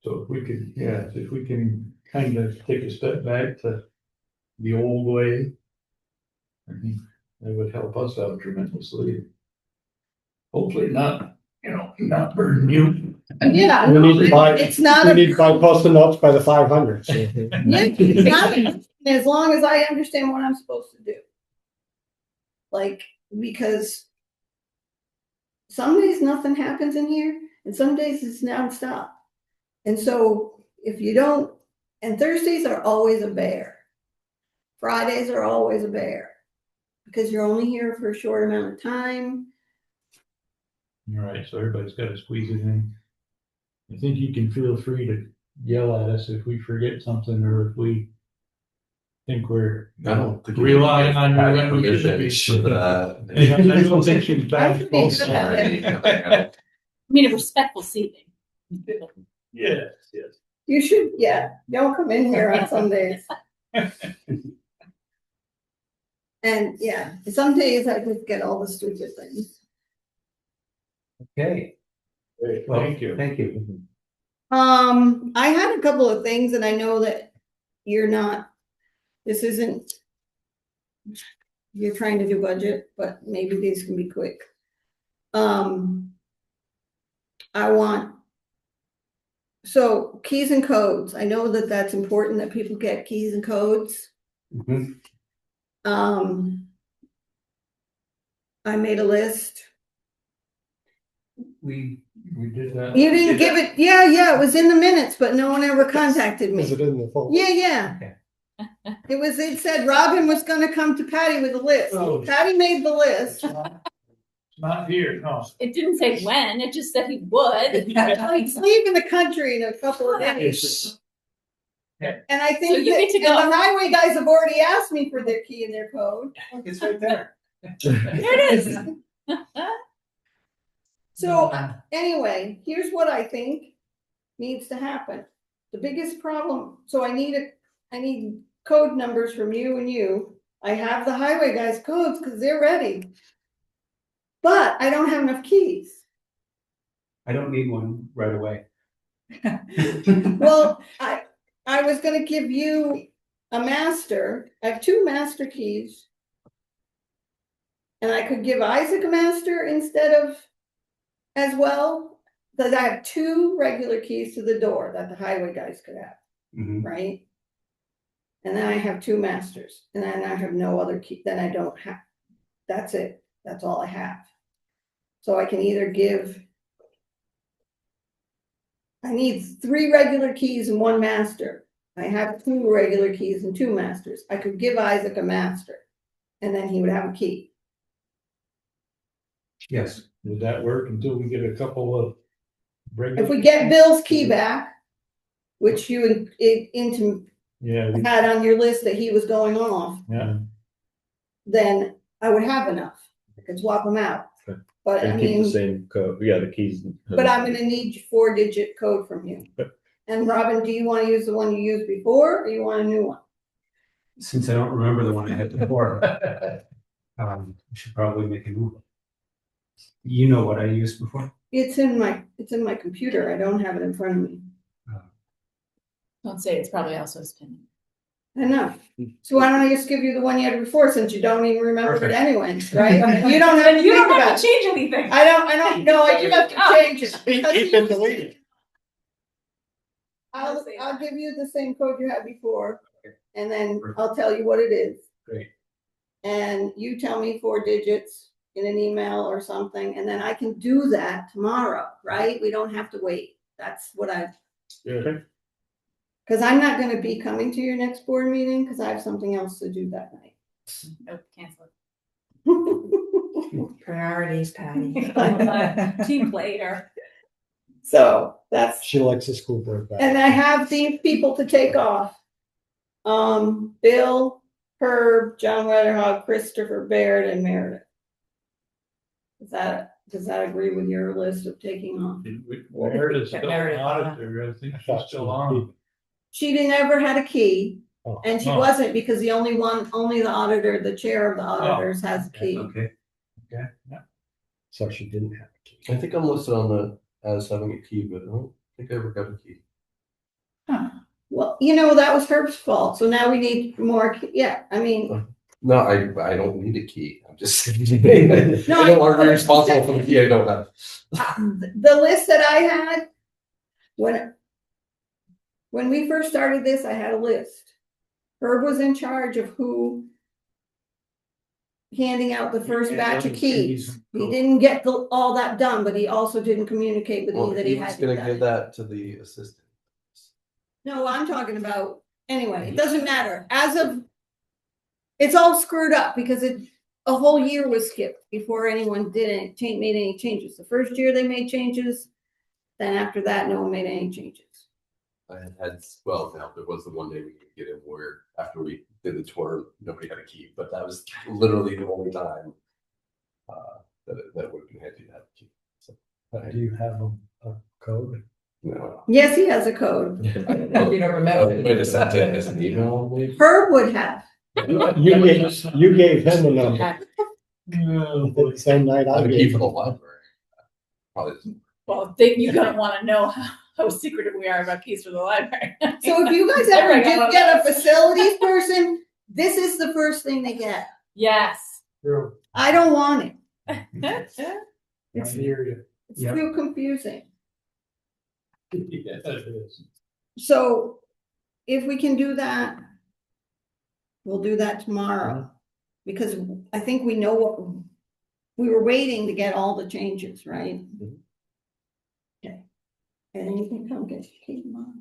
So if we can kind of take a step back to the old way, I think that would help us out tremendously. Hopefully not, not burden you. Yeah, We need to buy, it's not we a, need to buy post-it notes by the 500s. it's not as long as I understand what I'm supposed to do. Like, because some days nothing happens in here, and some days it's nonstop. And so if you don't, and Thursdays are always a bear. Fridays are always a bear. Because you're only here for a short amount of time. All right, so everybody's got to squeeze it in. I think you can feel free to yell at us if we forget something or if we think we're I don't think. relying on you when we should be. For that. I don't think she's I back. should be good at it. I mean, a respectful seating. Yes. You should, don't come in here on Sundays. And some days I just get all the stupid things. Okay, Great, well, thank you. thank you. I had a couple of things, and I know that you're trying to do budget, but maybe these can be quick. So keys and codes. I know that that's important that people get keys and codes. Mhm. I made a list. We did that. You didn't give it, it was in the minutes, but no one ever contacted Is me. it in the folder? Yeah. Okay. It said Robin was gonna come to Patty with a list. Oh. Patty made the list. It's not here, no. It didn't say when, it just said he would. He's leaving the country in a couple of days. And I So think you that get to and go. the highway guys have already asked me for their key and their code. It's right there. There it is. So anyway, here's what I think needs to happen. The biggest problem, so I need code numbers from you and you. I have the highway guys' codes because they're ready. But I don't have enough keys. I don't need one right away. Well, I was gonna give you a master. I have 2 master keys. And I could give Isaac a master instead of as well. Because I have 2 regular keys to the door that the highway guys could have, Mhm. right? And then I have 2 masters. And then I have no other key. Then I don't have. That's it. That's all I have. So I can either I need 3 regular keys and 1 master. I have 2 regular keys and 2 masters. I could give Isaac a master, and then he would have a key. Yes, Does that work until we get a couple of If we get Bill's key back, which you had on your list that he was going off, then I would have enough. I could swap them out. Okay. But I And keep the mean, same code, the keys. but I'm gonna need 4-digit code from you. And Robin, do you wanna use the one you used before, or you want a new one? since I don't remember the one I had before, I should probably make a new one. You know what I used before? It's in my computer. I don't have it in front of me. Don't say it's probably also his pin. I know. So why don't I just give you the one you had before, since you don't even remember Perfect. it anyway, right? You don't have to You think don't about have to it. change anything. I don't know. I do have to change it. He's been deleted. I'll give you the same code you had before, and then I'll tell you what it is. Great. And you tell me 4 digits in an email or something, and then I can do that tomorrow, right? We don't have to wait. That's what Okay. Cause I'm not gonna be coming to your next board meeting, cause I have something else to do that night. Nope, cancel Priorities, Patty. it. Team player. So that's, She likes the school board better. and I have these people to take off. Bill, Herb, John Weatherhog, Christopher Baird, and Meredith. Does that agree with your list of taking off? Meredith's still an Meredith, auditor, I think she's still on. She never had a key, Oh, and she Oh. wasn't, because only the auditor, the chair of the auditors has a key. Okay, so she didn't have a key. I think I'm listed on the, as having a key, but I don't think I ever got a key. Well, you know, that was Herb's fault, so now we need more, yeah, I mean, No, I don't need a key. I'm just. I No, don't want to be responsible for the key I don't have. the list that I had, when we first started this, I had a list. Herb was in charge of who handing out the first batch of keys. He didn't get all that done, but he also didn't communicate with Well, me that he he was had gonna to give do that. that to the assistant. No, I'm talking about, anyway, it doesn't matter. It's all screwed up because a whole year was skipped before anyone made any changes. The first year they made changes, then after that, no one made any changes. I had, well, now there was the one day we could get in where after we did the tour, nobody had a key, but that was literally the only time that would have been handy to have a key. So, Do you have a code? no. Yes, he has a code. You never met with Wait, is that as an email? maybe? Herb would have. You gave him a number. The same night I I have a key gave for the him. library. Probably doesn't. Well, then you're gonna want to know how secretive we are about keys for the library. So if you guys ever do get a facilities person, this is the first thing they get. Yes. I don't want it. I It's hear you. it's Yep. real confusing. Yes, it is. So if we can do that, we'll do that tomorrow. Because I think we know what, we were waiting to get all the changes, right? Mhm. Okay. And then you can come get your key tomorrow.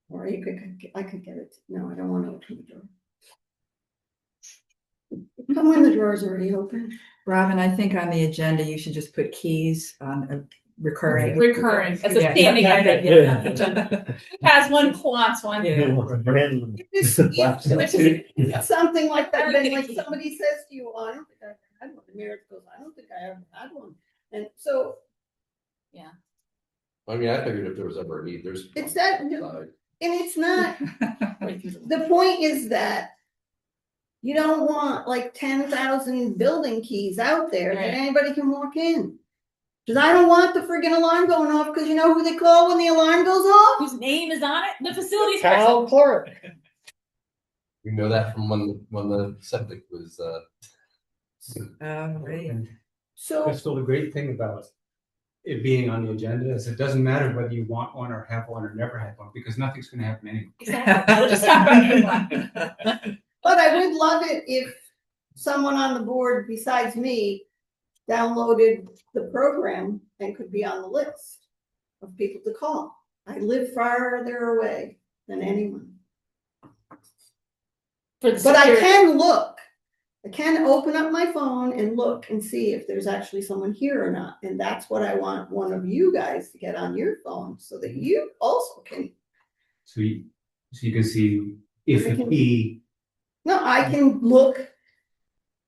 Or I could get it. No, I don't want to open the door. Come when the door's already open. Robin, I think on the agenda, you should just put keys on a recurring. Recurring, as a Yeah. standing item. Yeah. Has one, wants one. Random. It's something like that, and like somebody says to you, "Oh, I don't think I ever had one." And Meredith goes, "I don't think I ever had one." And so I mean, I figured if there was ever a need, there's. it's that, and it's not, the point is that you don't want like 10,000 building keys out there that Right. anybody can walk in. Cause I don't want the friggin' alarm going off, cause you know who they call when the alarm goes off? Whose name is on it? The facilities Cal person. Clark. We know that from when the septic was, Right. So, Crystal, the great thing about it being on the agenda is it doesn't matter whether you want one or have one or never have one, because nothing's gonna happen anyway. Exactly. We'll just talk about it one. but I would love it if someone on the board besides me downloaded the program and could be on the list of people to call. I live farther away than anyone. For the But I security. can look. I can open up my phone and look and see if there's actually someone here or not. And that's what I want one of you guys to get on your phone so that you also can. So you can see if a key, No, I can look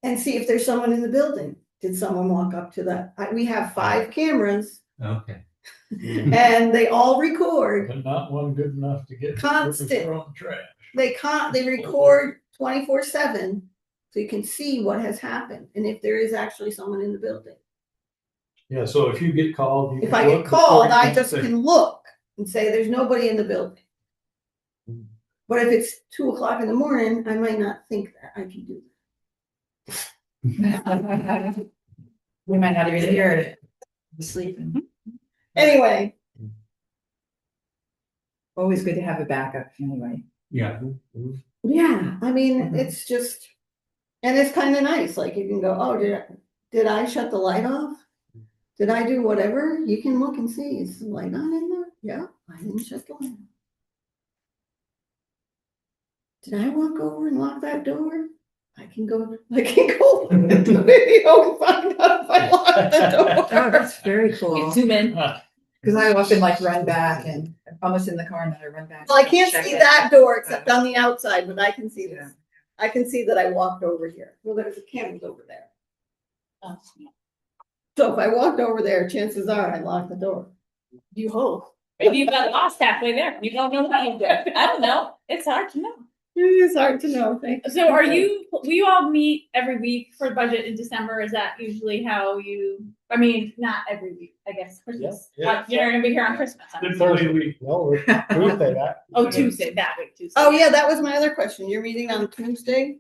and see if there's someone in the building. Did someone walk up to that? We have 5 cameras okay. and they all record. But not one good enough to get. Constant. From trash. They record 24/7 so you can see what has happened and if there is actually someone in the building. Yeah, so if you get called. you If can I look get called, before you I just say- can look and say there's nobody in the building. But if it's 2:00 in the morning, I might not think that I can do We might not even hear it. Sleeping. that. Anyway, Always good to have a backup anyway. Yeah. yeah, I mean, it's just, and it's kind of nice. Like you can go, oh, did I shut the light off? Did I do whatever? You can look and see. Is the light on in there? Yeah, I didn't shut the light off. did I walk over and lock that door? I can go to the video and find out if I locked the Oh, door. that's very cool. Zoom in. Cause I often like run back and I'm almost in the car and then I run back. Well, I can't Check see it. that door except on the outside, but I can see this. Yeah. I can see that I walked over here. Well, there's a camera over there. Oh, So if I walked over there, chances are I locked the door. you hope. Maybe you got lost halfway there. You don't know how you did. I don't know. It's hard to know. It is hard to know. Thank you. So will you all meet every week for budget in December? Is that usually how you, I mean, not every week, I guess, Christmas. Yeah. You're gonna be here on Christmas. Typically, we, No, we're Tuesday, that. Oh, Tuesday, that week, Tuesday. Oh, yeah, that was my other question. You're meeting on Tuesday?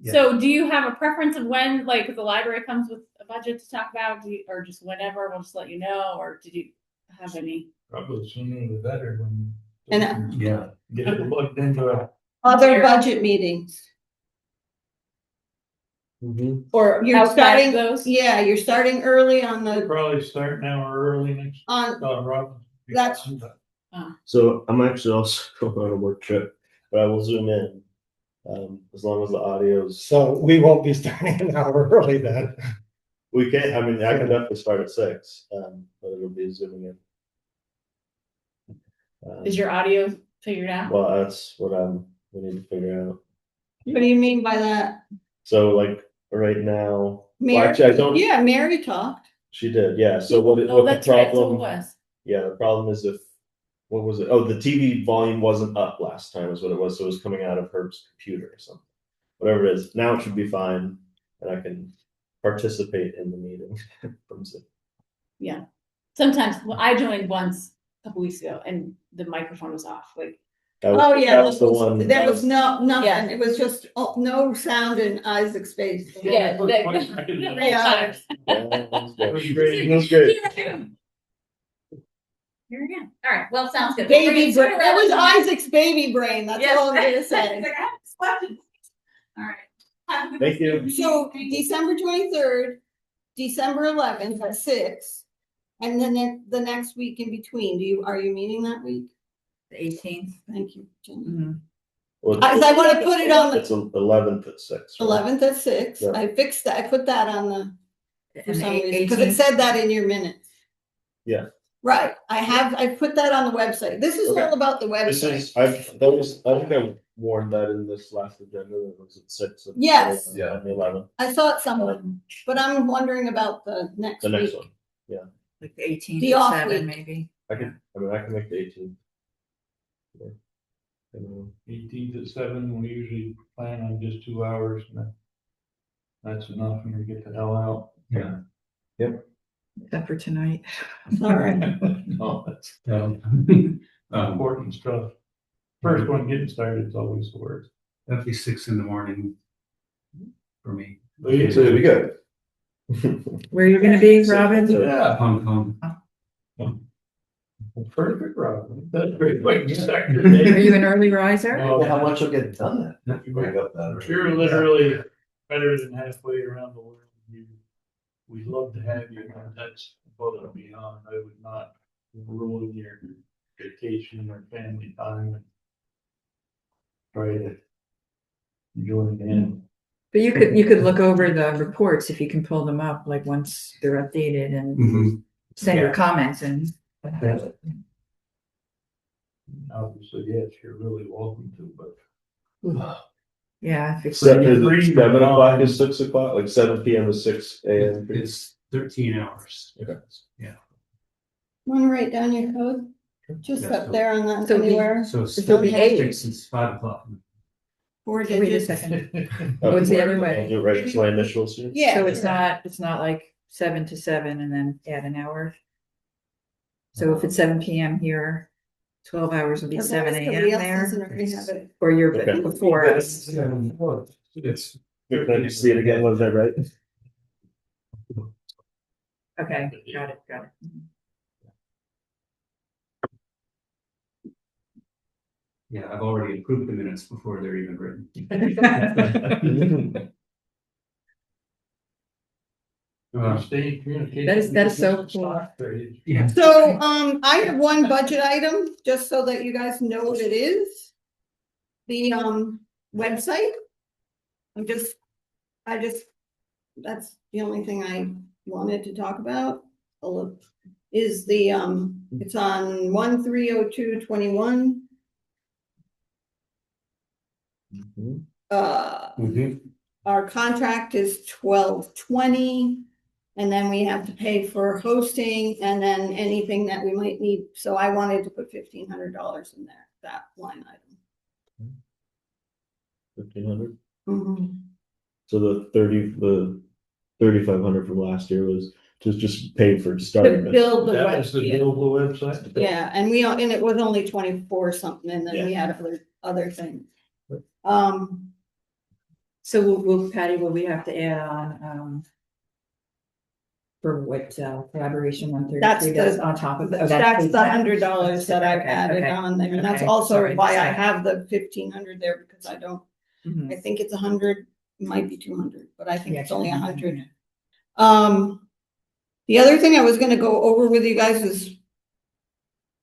So do you have a preference of when, like, if the library comes with a budget to talk about, or just whenever, we'll just let you know, or did you have any? probably sooner the better when. And, Yeah. Get it plugged into a. Other budget meetings. Or You're outside starting, of those? yeah, you're starting early on the, Probably start now or early next, on, Rob. That's- So I'm actually also going on a work trip, but I will zoom in. As long as the audio's, So we won't be starting an hour early then. we can, I mean, I can definitely start at 6, but it'll be zooming in. Is your audio figured out? Well, that's what we need to figure out. what do you mean by that? So like right now, well, Mary, actually, I don't, yeah, Mary talked. she did, yeah. So what Oh, the that's right, so it problem, was. yeah, the problem is what was it? Oh, the TV volume wasn't up last time is what it was. So it was coming out of Herb's computer or something. Whatever it is, now it should be fine. And I can participate in the meeting from Zoom. Yeah. Sometimes, well, I joined once a couple weeks ago and the microphone was off, like, Oh, yeah, That was the one. there was Yeah. nothing. It was just, no sound in Isaac's face. yeah. It was the- funny. the- Yeah. Yeah, that was It good. was great. It was great. Here again. Here again. All right, well, sounds good. Baby brain, that was Isaac's baby brain, that's all I'm gonna say. All right. Thank you. So December 23rd, December 11th at 6, and then the next week in between, are you meeting that week? The 18th. Thank you, Jenny. Mhm. Well, I wanna put it on the it's 11th at 6. right? 11th at 6, Yeah. I fixed that, I put that on the, for And some the reason, because it 18th. said that in your minutes. Yeah. Right, I put that on the website, this is Okay. all about the This website. is, I think I warned that in this last agenda, that it was at 6. Yes. Yeah, on the 11th, I saw it somewhere, but I'm wondering about the next the next week. one. Yeah, Like the 18th The at off 7, week. maybe. I can make the 18th. Yeah. And, 18th at 7, we usually plan on just 2 hours, and that's enough when we get the hell out. Yeah. Except for tonight. All right. Oh, that's Um, important stuff. First one getting started is always the worst. that'd be 6 in the morning for me. But you So we got Where are you gonna be, Robin? Yeah, Hong Kong. perfect, Robin. That's great way to start your Are day. you an early riser? Well, how much will get done then? You bring up that. You're literally better than halfway around the world. We'd love to have you, but that's above and beyond. I would not ruin your vacation or family time and try to join in. But you could look over the reports if you can pull them up, like once they're updated and Mhm. send your Yeah. comments and. Obviously, yes, you're really welcome to, but Yeah, if it's. 7 o'clock is 6 o'clock, like 7 PM to 6 AM. It's 13 hours. Okay. Wanna write down your code? Just Yes, up so- there on that So we- anywhere, So it's It'll be 8. 6 since 5 o'clock. 4 Wait a digits. second. Oh, it's the other way. I'll do it right, it's my initials here. Yeah. So it's not like 7 to 7 and then add an hour. So if it's 7 PM here, 12 hours would be As long 7 as AM somebody else doesn't there, already have it. or you're Okay. before us. It's. Can I just see it again, was that right? Okay, got it. Yeah, I've already approved the minutes before they're even written. stay in communication. That is so cool. Yeah. So, I have one budget item, just so that you guys know what it is. The, website. That's the only thing I wanted to talk about. Is the, it's on 1/3/02/21. Mhm. Our contract is 12/20. And then we have to pay for hosting and then anything that we might need. So I wanted to put $1,500 in there, that line item. 1,500. Mhm. So the 3,500 from last year was just paid for To starting. build the That was the website. build the website. Yeah, and it was only 24 something, and then we had other things. So Patty, will we have to add on, for what, collaboration That's 133 does on top of that? That's the $100 that I've Okay, added okay. on there, and that's Okay, also sorry, why I sorry. have the 1,500 there, because I don't, Mhm. I think it's 100, it might be 200, but I think Yeah, it's only 100. 200. The other thing I was gonna go over with you guys is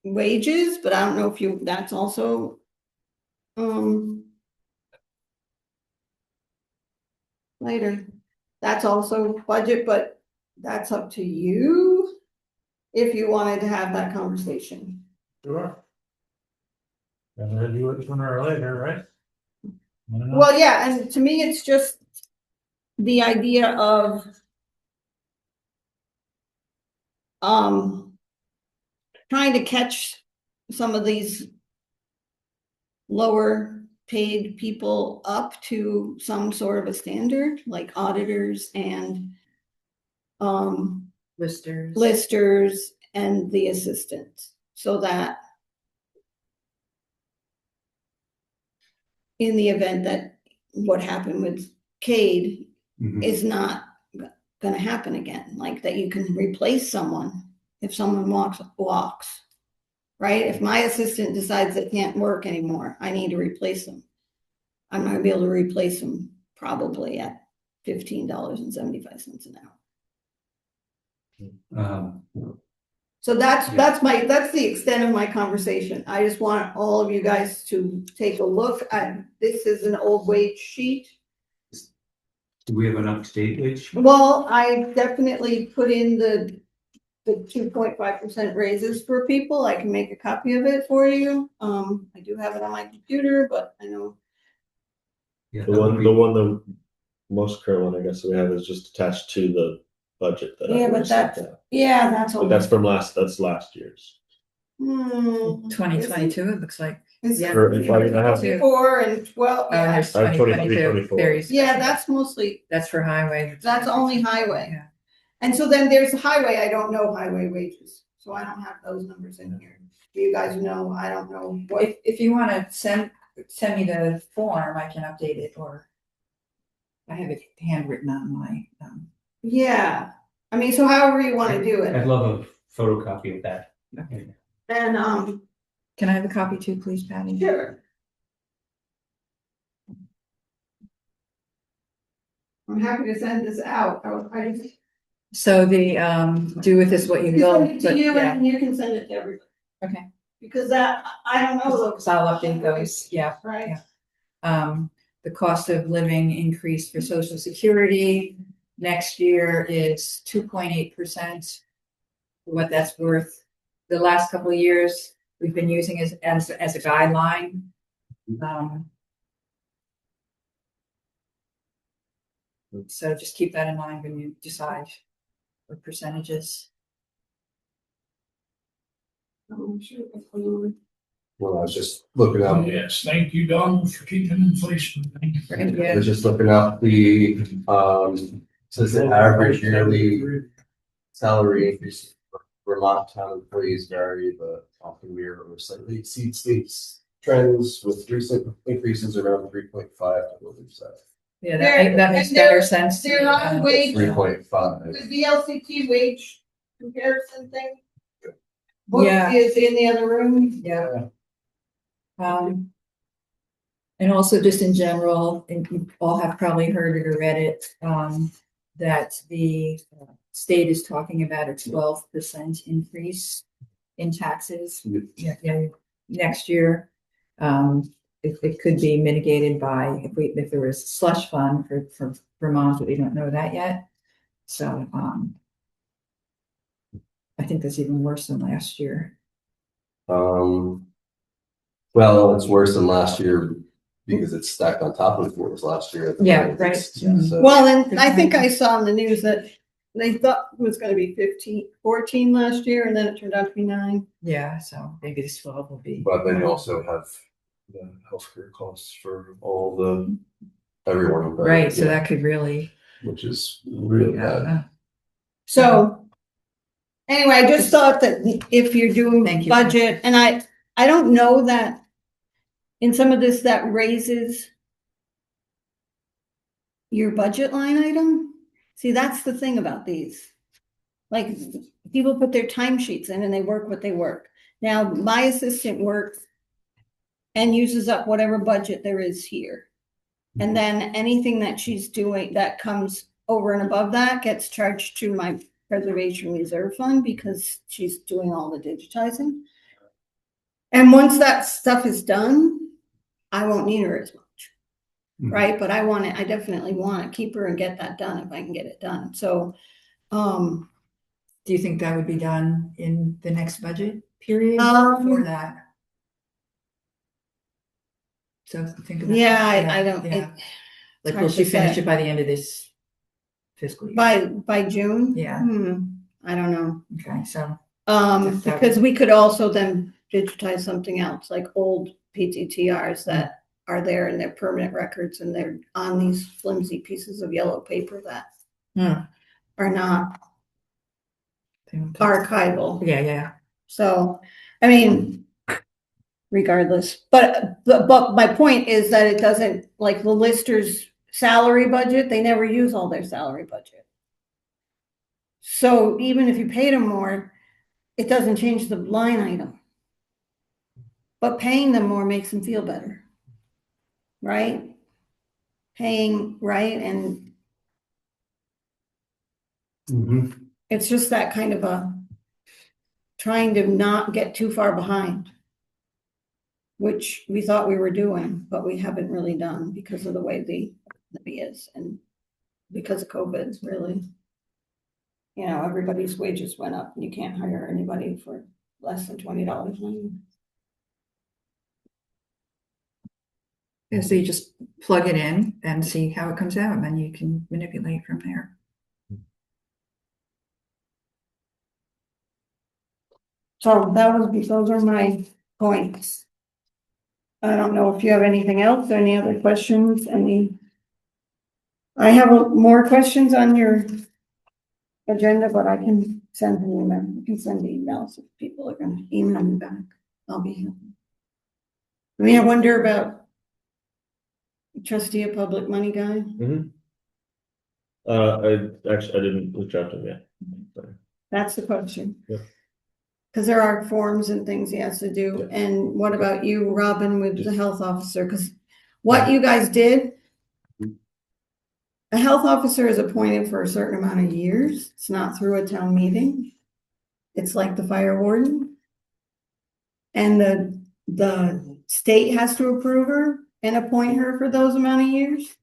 wages, but I don't know if that's also, later. That's also budget, but that's up to you if you wanted to have that conversation. Sure. And then do it sooner or later, right? Well, yeah, and to me, it's just the idea of trying to catch some of these lower paid people up to some sort of a standard, like auditors and listers and the assistants, so that in the event that what happened with Cade is not gonna happen again, like that you can replace someone if someone walks, right? If my assistant decides they can't work anymore, I need to replace them. I'm not gonna be able to replace them probably at $15.75 an hour. So that's the extent of my conversation. I just want all of you guys to take a look at, this is an old wage sheet. Do we have an up-to-date wage? Well, I definitely put in the 2.5% raises for people. I can make a copy of it for you. I do have it on my computer, but I know. Yeah, The most current one I guess we have is just attached to the budget that I Yeah, but already sent that's, out. yeah, that's all. But that's that's last year's. 2022, it looks like. Yeah. Or if I have- 4 and 12, Oh, yeah. there's I have 2022. 24. There's- Yeah, that's mostly, That's for highway. that's only highway. Yeah. And so then there's highway, I don't know highway wages, so I don't have those numbers in here. You guys know, I don't know what. If you wanna send me the form, I can update it, or I have it handwritten on my, Yeah, I mean, so however you wanna do I'd it. love a photocopy of that. okay. And, Can I have a copy too, please, Patty? sure. I'm happy to send this out. I just. So the, do with this what you will, Send it to but you yeah, and you can send it to everybody. okay. Because that, I don't know those. So I'll update those, yeah. Right? The cost of living increase for Social Security next year is 2.8%. For what that's worth. The last couple of years, we've been using as a guideline. So just keep that in mind when you decide what percentages. I'm sure. Well, I was just looking up, Yes, thank you, Don, for keeping inflation. I was just looking up the, says the average yearly salary increase for Vermont town employees vary, but often mirror or slightly exceed states trends with recent increases around 3.5. Yeah, that makes And better sense. to me They're on than- wage, the 3.5. VLCT wage comparison thing. Book Yeah. is in the other room. Yeah. And also just in general, and you all have probably heard it or read it, that the state is talking about a 12% increase in taxes. Yeah, next year. it could be mitigated by, if there was slush fund for Vermont, but we don't know that yet. So, I think that's even worse than last year. Well, it's worse than last year because it's stacked on top of what was last year. at the Yeah, moment. right. So- Well, and I think I saw in the news that they thought it was gonna be 14 last year, and then it turned out to be 9. Yeah, so maybe this 12 will be. But then you also have the healthcare costs for everyone. Right, so Yeah, that could really. which is really bad. So, anyway, I just thought that if you're doing Thank you. budget, and I don't know that in some of this that raises your budget line item. See, that's the thing about these. Like, people put their timesheets in and they work what they work. Now, my assistant works and uses up whatever budget there is here. And then anything that she's doing that comes over and above that gets charged to my preservation reserve fund because she's doing all the digitizing. And once that stuff is done, I won't need her as much. Right, but I definitely want to keep her and get that done if I can get it done. So, Do you think that would be done in the next budget period for that? So think about. yeah, that. I don't, Yeah. Like, hard will she to finish say. it by the end of this fiscal year? by June? Yeah. I don't know. Okay, so. Because we could also then digitize something else, like old PTTRs that are there in their permanent records and they're on these flimsy pieces of yellow paper that are not archival. Yeah. So, I mean, regardless, but my point is that it doesn't, like the listers' salary budget, they never use all their salary budget. So even if you paid them more, it doesn't change the line item. But paying them more makes them feel better. Right? Paying, right? And it's just that kind of a trying to not get too far behind, which we thought we were doing, but we haven't really done because of the way the levy is and because of COVID, really. You know, everybody's wages went up and you can't hire anybody for less than $20 an hour. Yeah, so you just plug it in and see how it comes out, and then you can manipulate from there. So those are my points. I don't know if you have anything else, any other questions, I have more questions on your agenda, but I can send an email. You can send emails if people are gonna email me back. I'll be happy. I mean, I wonder about trustee of public money guy. I didn't reach out to him yet. That's the question. Yep. Because there are forms and things he has to do. Yep. And what about you, Robin, with the health officer? Because what you guys did, a health officer is appointed for a certain amount of years. It's not through a town meeting. It's like the fire warden. And the state has to approve her and appoint her for those amount of years.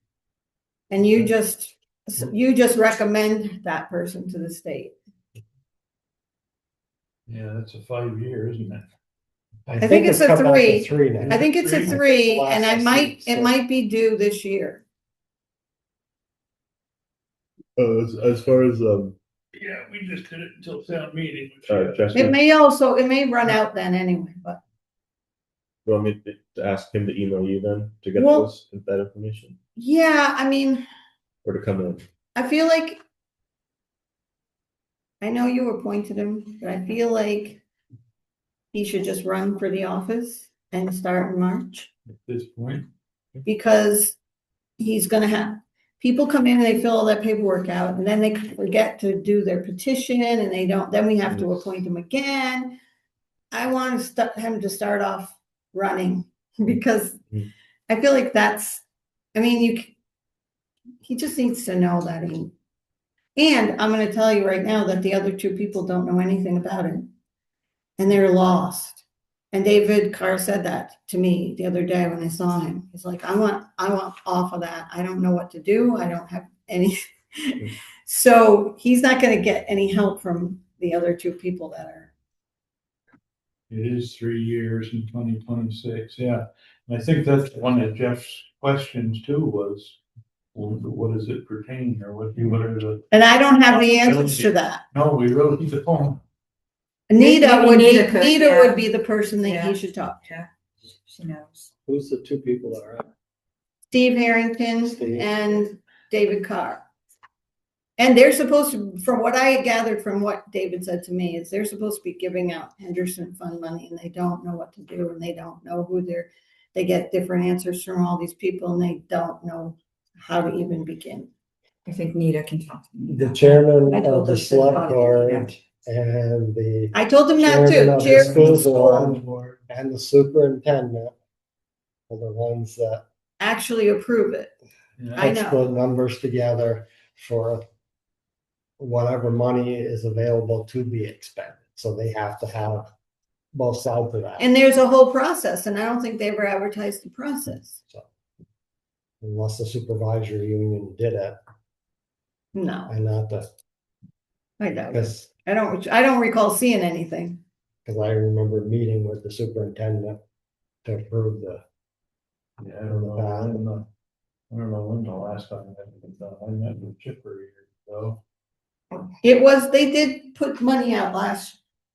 And you just recommend that person to the state. Yeah, that's a 5-year, isn't it? I think it's a come back to 3. 3 now. I think it's a 3, and it So- might be due this year. As far as Yeah, we just did it until town meeting. Jessica, It may run out then anyway, but you want me to ask him to email you then to get Well- that information, yeah, I mean, or to come in? I feel like I know you appointed him, but I feel like he should just run for the office and start in March. At this point. Because he's gonna have, people come in and they fill all that paperwork out, and then they forget to do their petition, and they don't, then we have to appoint him again. I want him to start off running, because I feel like he just needs to know that and I'm gonna tell you right now that the other 2 people don't know anything about it, and they're lost. And David Carr said that to me the other day when I saw him. He's like, I want off of that. I don't know what to do. I don't have any. So he's not going to get any help from the other two people that are. It is 3 years in 2026, yeah. And I think that's one of Jeff's questions too was, well, what does it pertain or what are the, And I don't have the answers to that. no, we really don't. Anita Maybe would Anita could, Anita yeah. would be the person that Yeah. he should talk to. Yeah, she knows. Who's the two people that are at? Steve Harrington Steve. and David Carr. And they're supposed to, from what I gathered from what David said to me, is they're supposed to be giving out Henderson Fund money and they don't know what to do and they don't know who they get different answers from all these people and they don't know how to even begin. I think Nita can talk. to me. The chairman I of told the them to select talk to board me, and the I told him that chairman too. of the Chair school board and the superintendent are the ones that actually approve it. I puts know. the numbers together for whatever money is available to be expended. So they have to have both sides of that. And there's a whole process and I don't think they ever advertised the process. So, unless the supervisory union did it, No, and not the, I doubt it. because I don't recall seeing anything. I remember meeting with the superintendent to approve the. Yeah, I don't know when the last time that was done. I met with Chipper years ago. They did put money out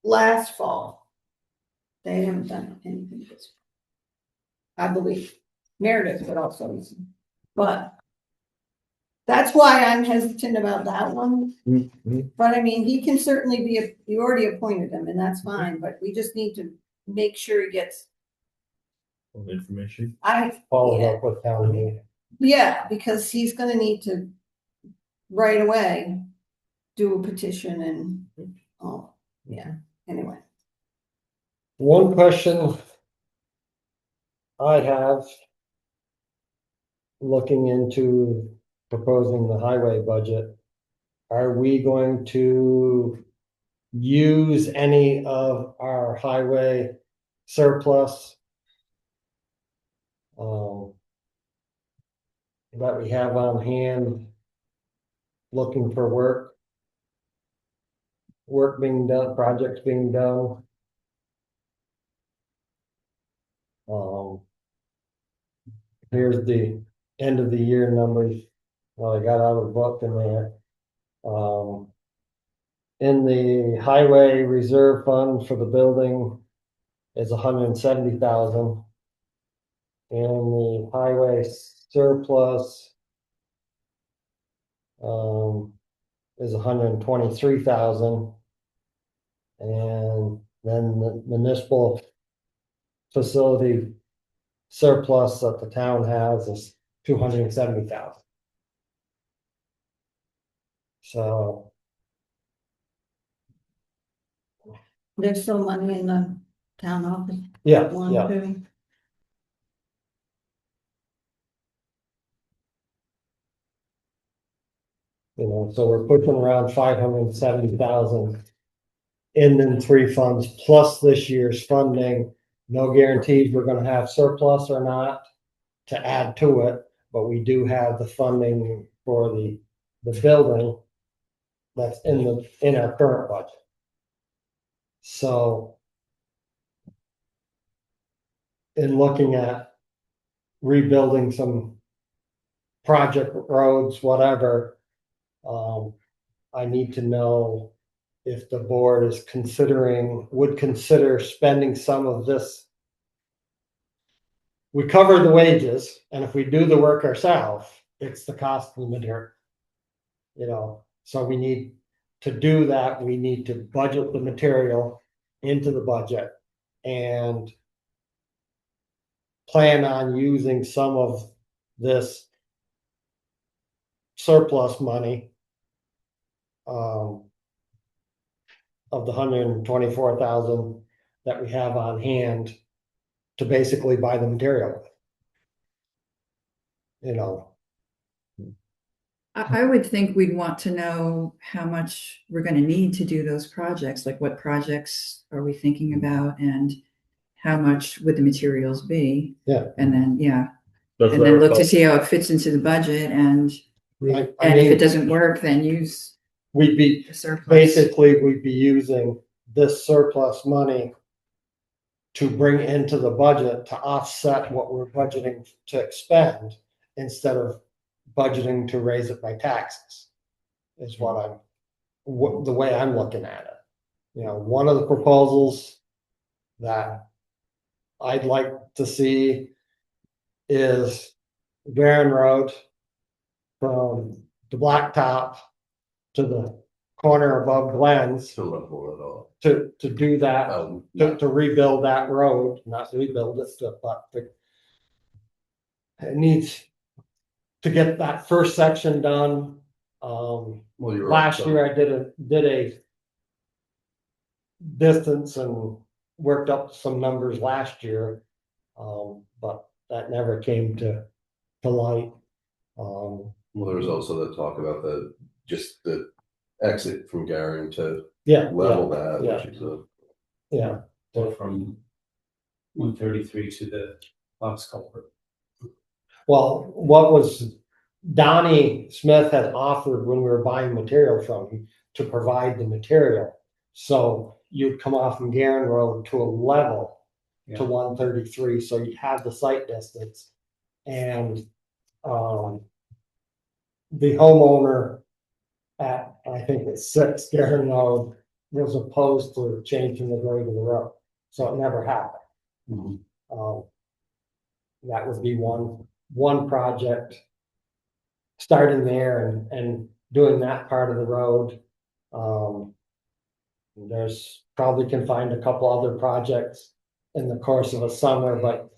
last fall. They haven't done anything this, I believe. Meredith, but also, but that's why I'm hesitant about that one. But I mean, he can certainly you already appointed him and that's fine, but we just need to make sure he gets, Information. Follow up with town meeting. yeah, because he's gonna need to right away do a petition and, oh, yeah, anyway. One question I have looking into proposing the highway budget, are we going to use any of our highway surplus that we have on hand looking for work being done, projects being done? Here's the end of the year numbers. Well, I got out of the book in there. In the highway reserve fund for the building is 170,000. In the highway surplus is 123,000. And then the municipal facility surplus that the town has is 270,000. So There's still money in the town office. yeah, One, yeah. two. You know, so we're pushing around 570,000 in them three funds, plus this year's funding. No guarantees we're gonna have surplus or not to add to it, but we do have the funding for the building that's in our current budget. So in looking at rebuilding some project roads, whatever, I need to know if the board is would consider spending some of this. We cover the wages, and if we do the work ourselves, it's the cost of the material. You know, so we need to do that, we need to budget the material into the budget and plan on using some of this surplus money of the 124,000 that we have on hand to basically buy the material. You know, I would think we'd want to know how much we're gonna need to do those projects, like what projects are we thinking about and how much would the materials be? Yeah. And then, yeah, That's and what I then look to thought. see how it fits into the budget, and I if it mean, doesn't work, then use we'd be, the surplus. basically, we'd be using this surplus money to bring into the budget to offset what we're budgeting to expend instead of budgeting to raise it by taxes. Is what the way I'm looking at it. You know, one of the proposals that I'd like to see is Barron Road from the blacktop to the corner above Glenn's To level it all. to do that, to rebuild that road, not rebuild it, but it needs to get that first section done. Well, you're right, Last so- year I did a distance and worked up some numbers last year. But that never came to light. Well, there was also the talk about just the exit from Garing to Yeah, level that, yeah. which is a. yeah. Or from 133 to the box culvert. Well, what was Donnie Smith had offered when we were buying material from him to provide the material. So you'd come off from Garin Road to a level to 133, so you'd have the site distance. And the homeowner at, I think it's 6 Garin Road, was opposed to changing the grade of the road. So it never happened. That would be one project, starting there and doing that part of the road. There's probably can find a couple other projects in the course of a summer, but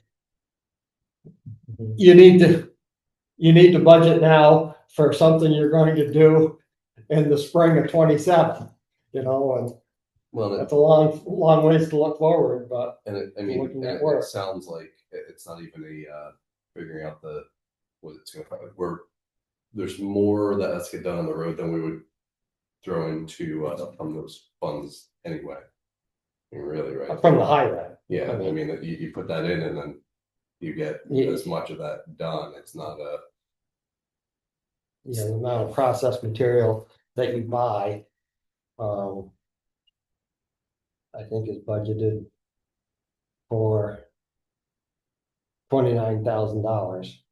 you need to budget now for something you're going to do in the spring of 27, you know, and Well, that's a long ways to look forward, but I mean, looking at it work. sounds like it's not even figuring out what it's gonna, there's more that has to get done on the road than we would throw into from those funds anyway. I mean, really, right? from the highway. Yeah, I mean, you put that in and then you get Yeah. as much of that done. It's not a. You know, the amount of processed material that you buy, I think is budgeted for $29,000.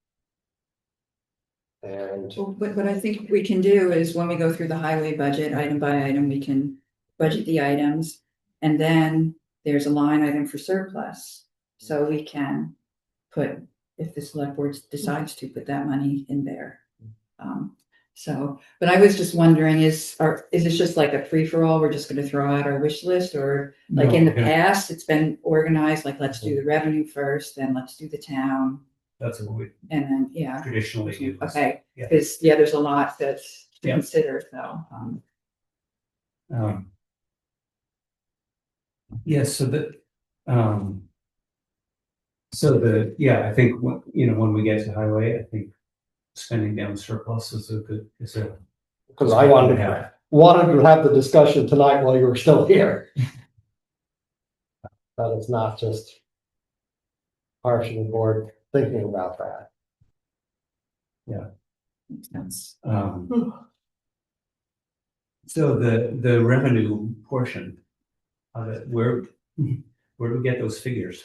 And Well, what I think we can do is when we go through the highway budget, item by item, we can budget the items. And then there's a line item for surplus. So we can put, if the select board decides to put that money in there. But I was just wondering, is this just like a free for all? We're just going to throw out our wish list, or like in the past, it's been organized, like let's do the revenue first, then let's do the town. That's what we And then, yeah. traditionally use. Okay, Yeah. because, there's a lot that's to Yeah. consider, so. Yes, I think, when we get to highway, I think spending down surplus is because I wanted to have the discussion tonight while you were still here. That it's not just partially board thinking about that. Makes sense. So the revenue portion of it, where do we get those figures?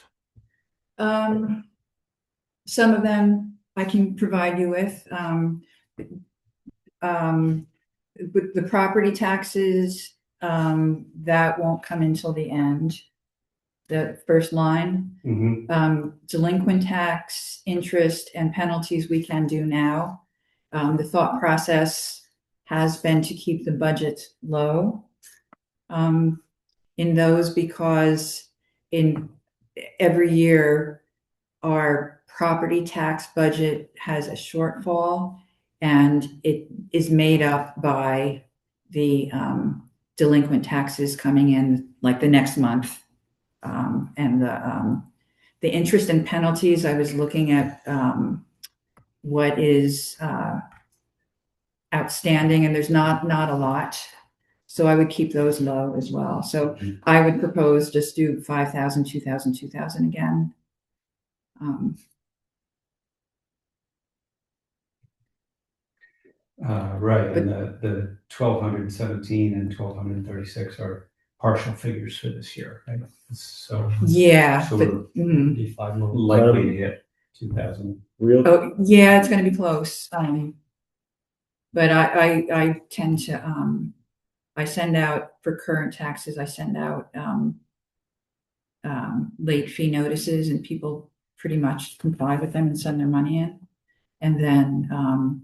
Some of them I can provide you with. With the property taxes, that won't come until the end. The first line, delinquent tax, interest, and penalties we can do now. The thought process has been to keep the budget low in those, because in every year our property tax budget has a shortfall, and it is made up by the delinquent taxes coming in like the next month. And the interest and penalties, I was looking at what is outstanding, and there's not a lot. So I would keep those low as well. So I would propose just do 5,000, 2,000, 2,000 again. Right, and the 1,217 and 1,236 are partial figures for this year, right? So. Yeah, So but, we're mhm. 55 more likely to hit 2,000. Real, Oh, yeah, it's gonna be close. But I tend to, I send out, for current taxes, I send out, late fee notices, and people pretty much comply with them and send their money in. And then,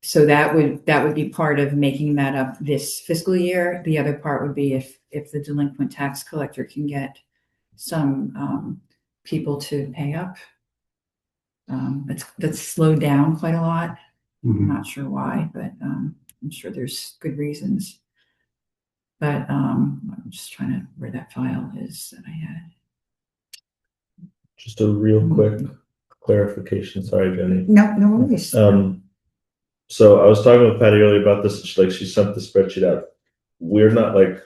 so that would be part of making that up this fiscal year. The other part would be if the delinquent tax collector can get some, people to pay up. That's slowed down quite a lot. I'm not sure why, but, I'm sure there's good reasons. But, I'm just trying to, where that file is that I had. just a real quick clarification. Sorry, Jenny. No worries. So I was talking with Patty earlier about this. She sent the spreadsheet out. We're not like,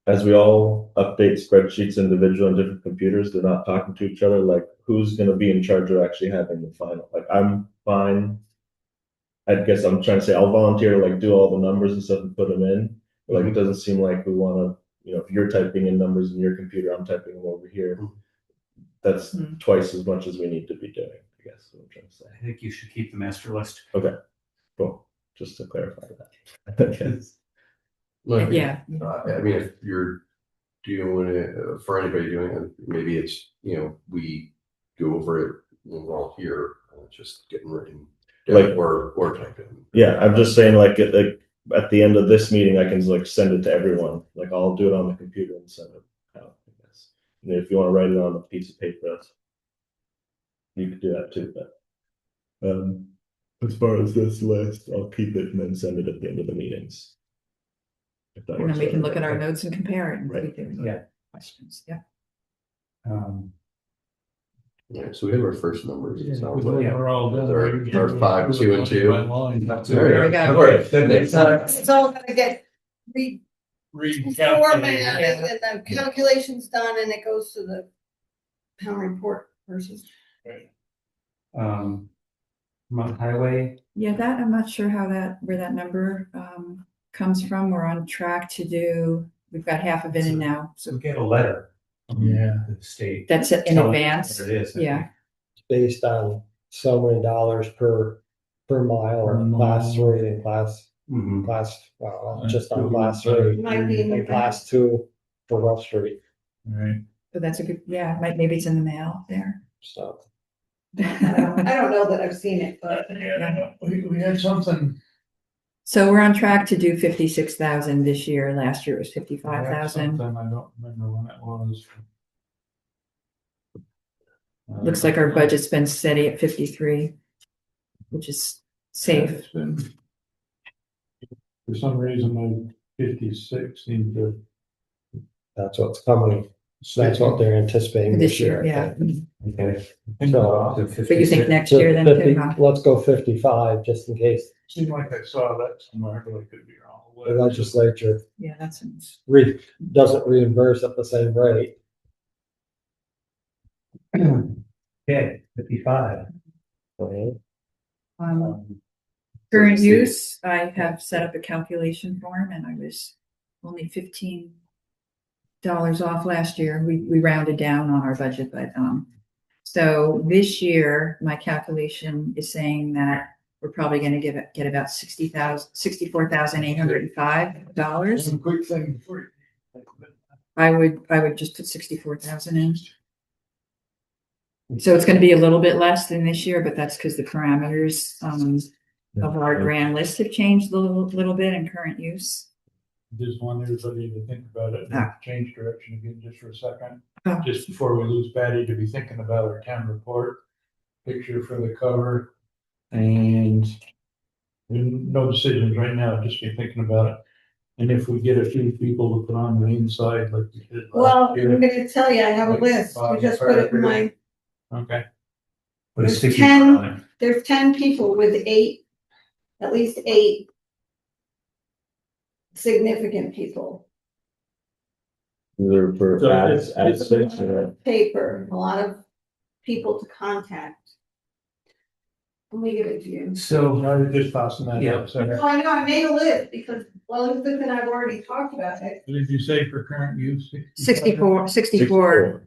as we all update spreadsheets individually on different computers, they're not talking to each other. Like, who's going to be in charge of actually having the final? Like, I'm fine. I guess I'm trying to say I'll volunteer to like do all the numbers and stuff and put them in. But like, it doesn't seem like we want to, you know, if you're typing in numbers in your computer, I'm typing them over here. That's twice as much as we need to be doing, I guess is what I'm trying to say. I think you should keep the master list. Okay, cool. Just to clarify that. Yes. Like, Yeah. I mean, if you're doing it, for anybody doing it, maybe it's, you know, we go over it when we're all here, just getting written down, Like, or type in. Yeah, I'm just saying like at the end of this meeting, I can like send it to everyone. Like I'll do it on the computer and send it out, I guess. And if you want to write it on a piece of paper, you could do that too. But as far as this list, I'll keep it and then send it at the end of the meetings. If that And works then we can for look at our everybody. notes and compare it and Right. see if there's Yeah. questions. Yeah. Yeah, so we have our first numbers. It sounds Yeah, like. we're all done. Our 5, 2, and 2. There we go. All right, then next time. It's all gonna get reformatted Recalculated. and the calculations done and it goes to the town report versus. Mount Highway, Yeah, that, I'm not sure where that number, comes from. We're on track to do, we've got half of it in now. so we get a letter from the state. That's in telling us advance. what it is. Yeah. Based on so many dollars per mile in class 3 and class, well, just on class 3 Might be in and your class 2 for West Street, Right. But that's a good, yeah, maybe it's in the mail there. so. I don't know that I've seen it, but. Yeah, we had something. So we're on track to do 56,000 this year. Last year it was 55,000. Something, I don't remember when it was. Looks like our budget's been steady at 53, which is safe. It's been- For some reason, my 56 seemed to. That's what's coming. That's what they're anticipating This this year, year. yeah. Okay. So, But you think next So year then 50 too, huh? let's go 55 just in case Seemed like I saw that somewhere, but I could be wrong. the legislature Yeah, that's. doesn't reimburse at the same rate. Okay, 55. Current use, I have set up a calculation form and I was only $15 off last year. We rounded down on our budget, but, so this year, my calculation is saying that we're probably gonna get about $64,805. One quick thing before you. I would just put 64,000 in. So it's gonna be a little bit less than this year, but that's because the parameters, of our grand list have changed a little bit in current use. Just want everybody to think about it, and change direction again just for a second. Oh. Just before we lose Patty, to be thinking about our town report, picture for the cover. And no decisions right now, just be thinking about it. And if we get a few people to put on the inside like we did Well, last year. I'm gonna tell you, I have a list. We just put it in my, Okay, Put a There's sticky 10. note on it. there's 10 people with at least eight significant people. Either for So ads, it's- space or. Paper, a lot of people to contact. Let me give it to you. So, No, you're just tossing that Yeah. out, sorry. No, I know, I made a list because, well, Elizabeth and I've already talked about it. What did you say for current use? 64. 64.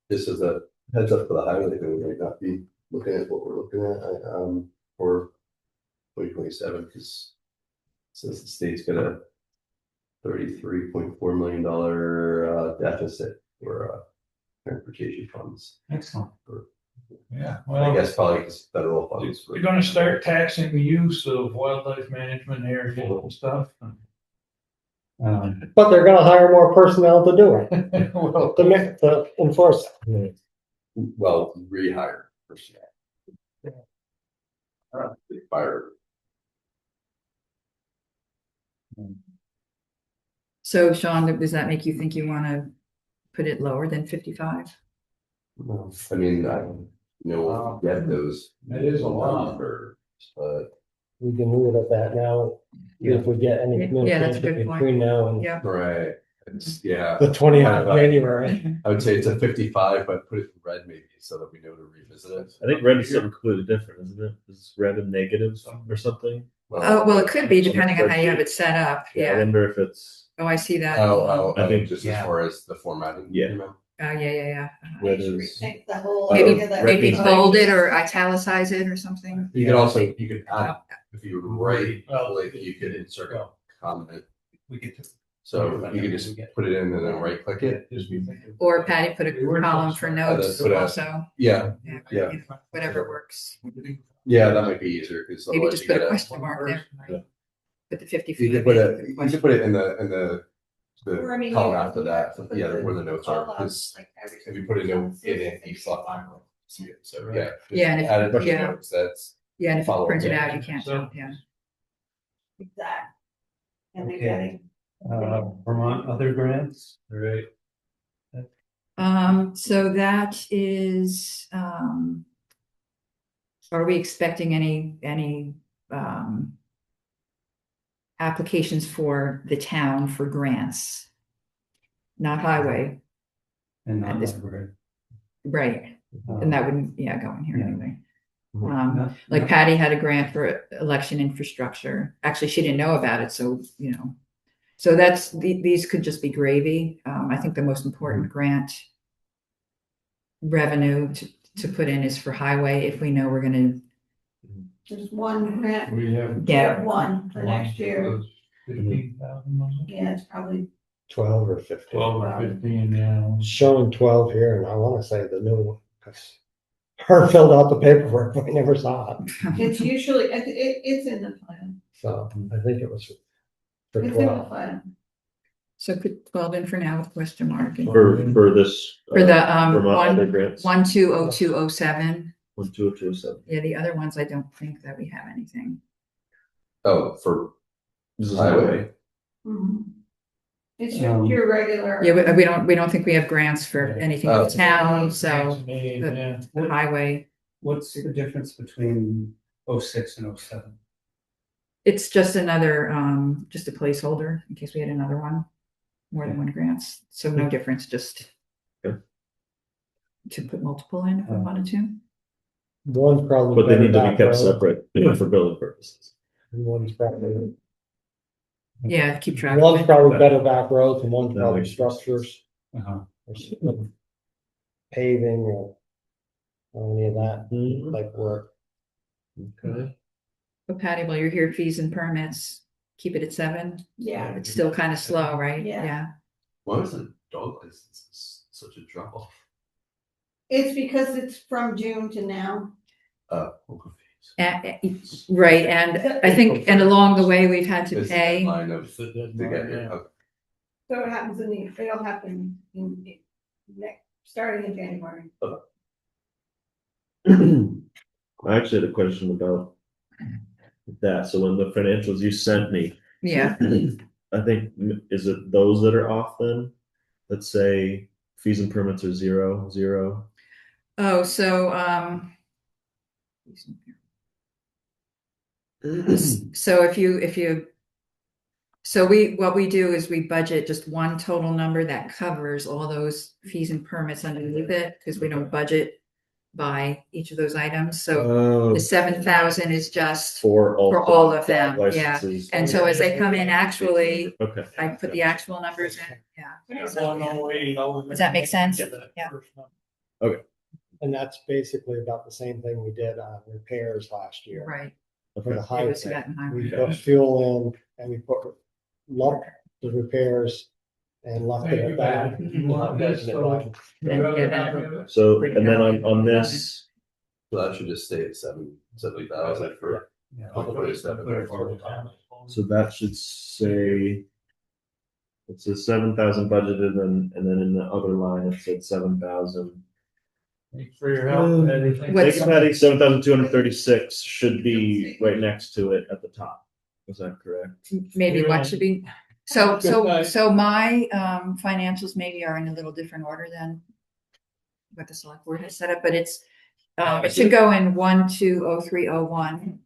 This is a heads up for the highway thing. We might not be looking at what we're looking at, for 2027, because since the state's got a $33.4 million deficit for transportation funds. excellent. Yeah, I well, guess probably because federal funds. you're gonna start taxing the use of wildlife management areas and stuff. But they're gonna hire more personnel to do it, Well, to enforce it. Well, rehire personnel. Fire. So Sean, does that make you think you want to put it lower than 55? No, I mean, I don't know, get those. That is a lot. numbers, But, We can leave it at that now, if we get any Yeah, that's a good communication point. between now and Yeah. right, it's, yeah. the 20th of January. I would say it's a 55, but put it in red maybe so that we know to revisit it. I think red is something completely different, isn't it? Is red a negative or something? Oh, well, it could be depending on how you have it set up. I Yeah. wonder if it's Oh, I see that. I think think- just yeah. as far as the formatting. Yeah. you know? Yeah. red I should is. rethink the whole Maybe- idea that. Maybe Red- bold it or italicize it or something. You could also, you could add, if you write, Well, like, you could insert a comment. We get to. So you could just put it in and then right click it. Or Patty put a column for notes put a- also. Yeah, Yeah. Yeah. Whatever works. yeah, that might be easier because Maybe just put a question mark there. Yeah. Put the 50 You feet. could put it, you could put it in the Or, I mean, column you- after that, yeah, where the notes are, All out, because like, every- if you put a note in it, you slot see it, so, yeah. just Yeah, and if- add a bunch of yeah. notes, that's, Yeah, and if Follow, you print it yeah. out, you can't tell. Yeah. Exact. And they're Okay. getting. Vermont other grants, right? So that is, are we expecting any applications for the town for grants? Not highway, And not And this- library. right? And that wouldn't, yeah, go in here Yeah. anyway. Not- Like not- Patty had a grant for election infrastructure. Actually, she didn't know about it, so, So that's, these could just be gravy. I think the most important grant revenue to put in is for highway, if we know we're gonna, There's one grant, We have. Yeah. one for next year. 15,000, was it? Yeah, it's probably 12 or 15. 12 or 15, yeah. Showing 12 here, and I wanna say the new one, 'cause her filled out the paperwork, but I never saw it, It's usually, it's in the plan. so I think it was for It's in the 12. plan. so put 12 in for now with question mark. And For this. For the, Vermont other one, grants. 120207. 12027. Yeah, the other ones, I don't think that we have anything. oh, for This is highway. highway. Mhm. It's just Um, your regular. Yeah, we don't think we have grants for anything in the town, so Yeah. the highway, What's the difference between 06 and 07? it's just another, just a placeholder in case we had another one. More than one grants, so no difference, just Okay. to put multiple in if we wanted to. One's probably. But they need to better be kept back road, separate for billing purposes. and One's probably, Yeah, keep track of one's it. probably better back roads and one's That probably makes sense. structures. Uh-huh. Or paving or any of that like work. Okay. But Patty, while you're here, fees and permits, keep it at 7. Yeah, It's still kind of slow, right? Yeah. Why was the dog license such a drop off? it's because it's from June to now. I'm confused. Right, and I think, and along the way, we've had to This pay. line of, to get here, okay. So it happens it'll happen starting in January. I actually had a question about that. So when the financials you sent me, Yeah, I think, is it those that are off then? Let's say fees and permits are 0. oh, so, So what we do is we budget just one total number that covers all those fees and permits underneath it, because we don't budget by each of those items. So the 7,000 is just for all of them, yeah. licenses. And so as they come in, actually, Okay. I put the actual numbers in, yeah. Does Does that make sense? Yeah. And that's basically about the same thing we did on repairs last year. Right. For the It highway, was that in highway. we put fuel in and we put lump the repairs and left it at that. So, and then on this, So that should just stay at 70,000 for. so that should say. It says 7,000 budgeted and then in the other line it said 7,000. Thanks for your help, Patty. Thank you, Patty. 7,236 should be right next to it at the top. Was that correct? Maybe what should be, so my financials maybe are in a little different order than what the select board has set up, but it's it should go in 120301.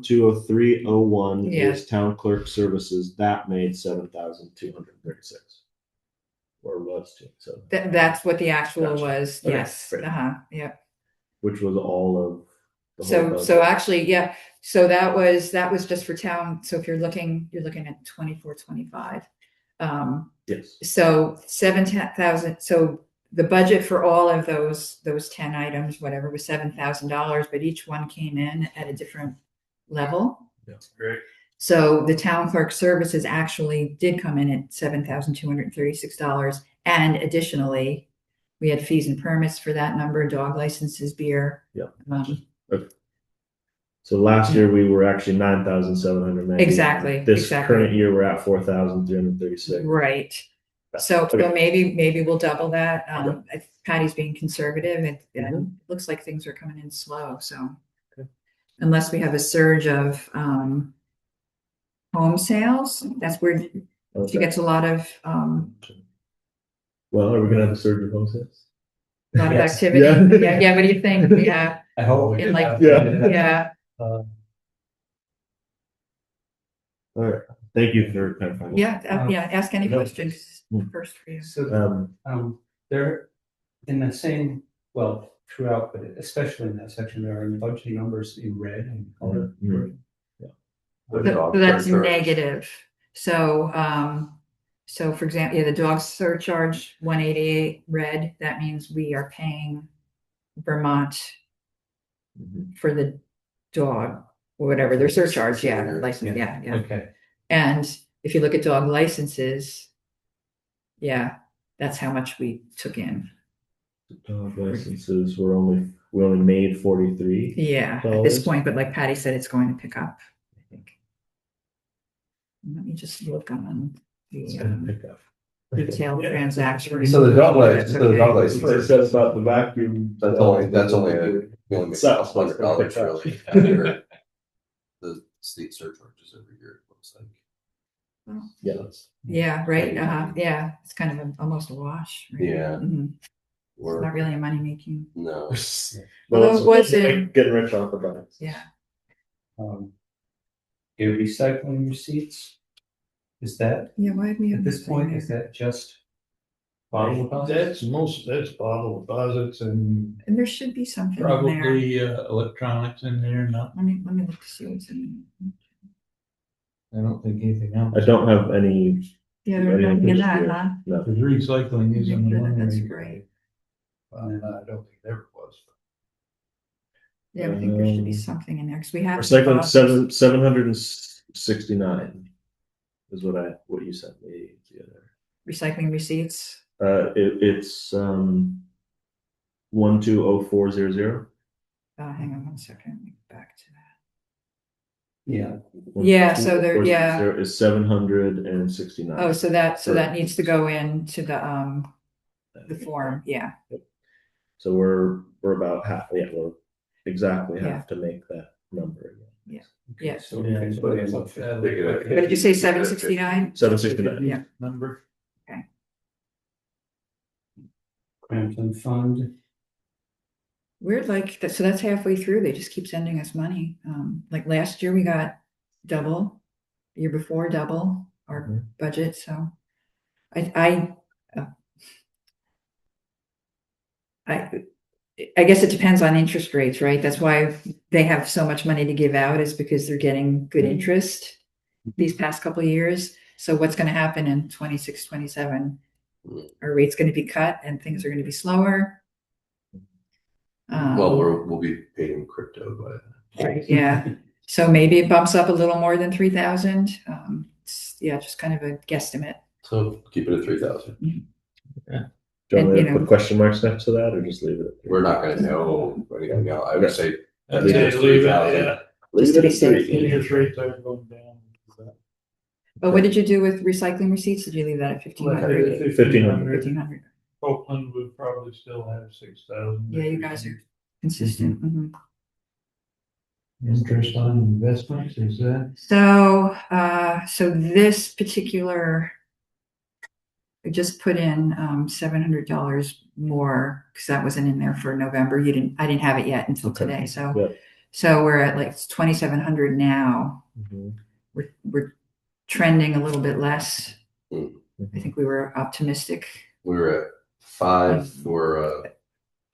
120301 Yeah. is town clerk services. That made 7,236. Or was to, so That's what the actual Gotcha. was, Okay, yes, great. yeah. which was all of the whole So budget. actually, yeah, so that was just for town, so if you're looking at 24-25. Yes. So 7,000, so the budget for all of those 10 items, whatever, was $7,000, but each one came in at a different level. That's great. So the town clerk services actually did come in at $7,236. And additionally, we had fees and permits for that number, dog licenses, beer. Yeah. Okay. So last year we were actually 9,790. Exactly. This exactly. current year we're at 4,336. Right. So, Okay. so maybe we'll double that. Okay. Patty's being conservative and it looks like things are coming in slow. So unless we have a surge of home sales, that's where she gets a lot of Well, are we gonna have a surge of home sales? Yes. activity. Yeah. Yeah. What do you think? Yeah. I hope. In like- Yeah. Yeah. All right. Thank you for clarifying. Yeah. Yeah. Ask any questions first for you. So, there, in the same, well, throughout, but especially in that section, there are budgeting numbers in red and color. Mhm. So that's negative. So, so for example, the dog surcharge 188 red, that means we are paying Vermont Mhm. for the dog or whatever their surcharge. Yeah. License. Yeah. Okay. And if you look at dog licenses, yeah, that's how much we took in. Dog licenses we only made 43. Yeah, at $43. this point, but like Patty said, it's going to pick up, I think. Let me just look on It's the gonna pick up. retail transaction. So the dog license, Okay. That's what I said about the vacuum. That's only we only make $100 really. After the state surcharges every year, it looks like. Yeah. That's, Yeah, right, yeah, it's kind of almost a wash. Right? Yeah. Mhm. It's Or, not really a money making, no. Although it's it was in- getting rich off the bikes. yeah. Your recycling receipts, is that, Yeah, why did we have at this point, is that just bottle deposits? That's bottle deposits and And there should be something in there. probably electronics in there, not, Let me look to see what's in. I don't think anything else. I don't have any. Yeah, there's nothing in that, huh? No. Cause recycling isn't the one. That's we- great. Well, I don't think there was. Yeah, I think there should be something in there, because we have. Recycling 769 is what you sent me the other. Recycling receipts. It's 120400. Hang on one second, let me go back to that. Yeah. Yeah, so there- yeah. There is 769. Oh, so that needs to go into the form, yeah. So we're about half. Yeah, we're exactly Yeah. half to make that number again. Yeah. So Yeah, we can but put it's in a fairly- What did you say, 769? 769. Yeah. Number. Okay. Crampton Fund. We're like, so that's halfway through. They just keep sending us money. Like last year we got double, the year before double our Mhm. budget. So uh, I, I guess it depends on interest rates, right? That's why they have so much money to give out, is because they're getting good interest these past couple of years. So what's going to happen in 26, 27? Are rates going to be cut and things are going to be slower? Well, we'll be paid in crypto, but Right, yeah. So maybe it bumps up a little more than 3,000. Yeah, just kind of a guesstimate. so keep it at 3,000. Do you want And, me you to know- put question marks next to that, or just leave it? We're not gonna know anything else. I would say I'd Leave say it leave it, 3,000. yeah. Just to be safe. Interest rates are going down. But what did you do with recycling receipts? Did you leave that at 1,500? 1,500. Oakland would probably still have 6,000. Yeah, you guys are consistent. Mhm. Interest on investments, is that? So this particular, I just put in $700 more because that wasn't in there for November. I didn't have it yet until Okay. today. So Yep. so we're at like 2,700 now. Mhm. We're trending a little bit less. Mm. I think we were optimistic. We were at 5 for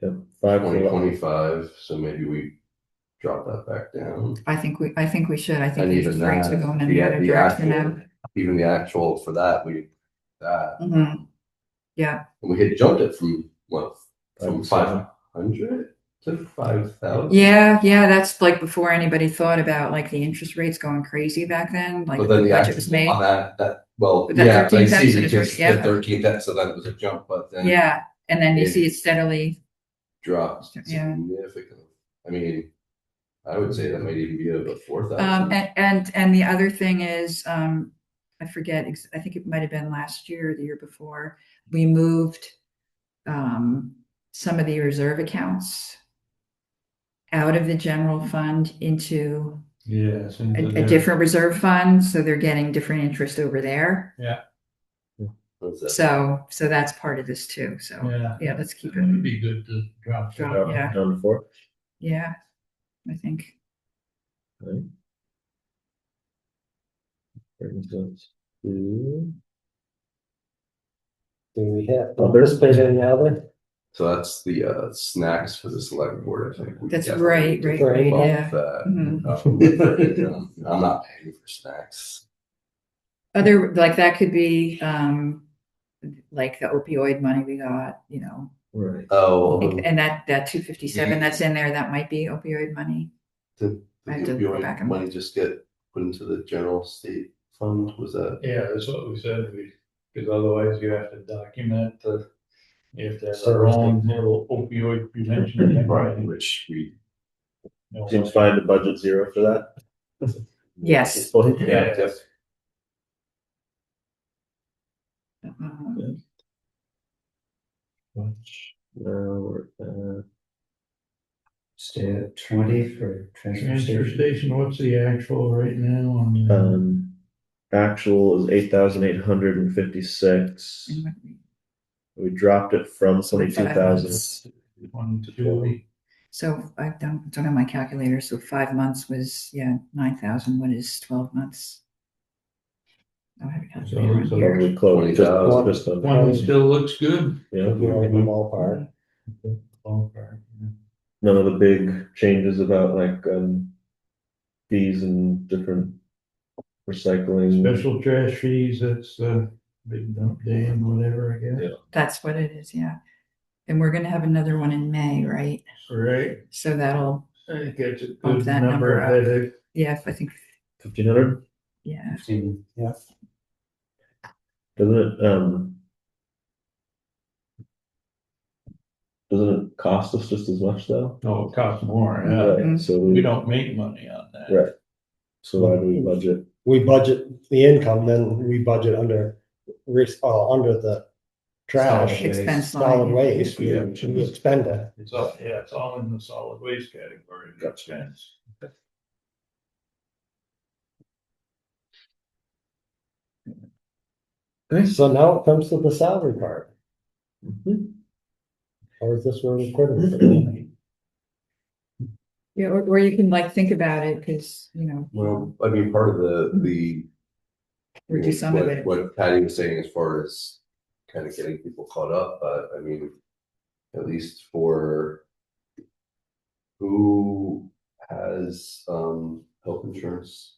Yep. 5 for 2025, so maybe we drop that back down. I think we should. I think And the even interest rates are that, going in the other direction now. even the actual for that, that. Mhm. Yeah. And we had jumped it from what? From 5,700. 500 to 5,000. Yeah, that's like before anybody thought about like the interest rates going crazy back then. Like But then the budget was actual made. on that well, But that yeah, I 13th see cents is because right, yeah. the 13th, so that was a jump, but then Yeah, and then you it- see it steadily. dropped Yeah. significantly. I mean, I would say that might even be about 4,000. And the other thing is, I forget. I think it might have been last year or the year before. We moved some of the reserve accounts out of the general fund into Yes. a different reserve fund, so they're getting different interest over there. Yeah, What's that? So that's part of this too. So yeah. let's keep It would it. be good to drop that. Drop. Yeah. Down to 4. Yeah, I think. Right. Brings us to- Do we have, participate in the other? So that's the snacks for the select board, I think. We That's definitely right, need right, to right, bump yeah. that Mhm. up. I'm not paying for snacks. Other like that could be like the opioid money we got, Right. Oh, and that 257 that's in there, that might be opioid money. the I have to go back and money just get put into the general state fund, was that? Yeah, that's what we said, because otherwise you have to document you have to have our own little opioid prevention. thing. Right, which we, No, Seems fine to budget 0 for that. Yes. At this point. Yeah. yep. Which, now we're at Stay at 20 for transfer Transfer station. station, what's the actual right now on the? actual is 8,856. We dropped it from 22,000. 1, 2, So I don't have my calculator. So 5 months was 9,000. What is 12 months? I don't have a calculator on So- here. Probably close. 20,000. Just under. one still looks good. Yeah. You're in the ballpark. Ballpark, yeah. None of the big changes about like fees and different recycling. Special trash fees, that's big dump day and whatever, I guess. Yeah. That's what it is. Yeah. And we're going to have another one in May, right? Right, So that'll, I think that's a Bump good that number number up. ahead. I think, 1,500. yeah. 15, yeah. Doesn't it cost us just as much though? No, it costs more, yeah. Right, so We don't make money on that. Right. So why do we budget? We budget the income, then we budget under the trash. Expense Solid line. waste, we Yeah. we expend it. It's all in the solid waste category. Gotcha. Expense. So now it comes to the salary part, Mhm. or is this where we put it? Yeah, or you can like think about it, because, Well, I mean, part of the or do some of it. What Patty was saying as far as kind of getting people caught up, but I mean, at least for who has health insurance,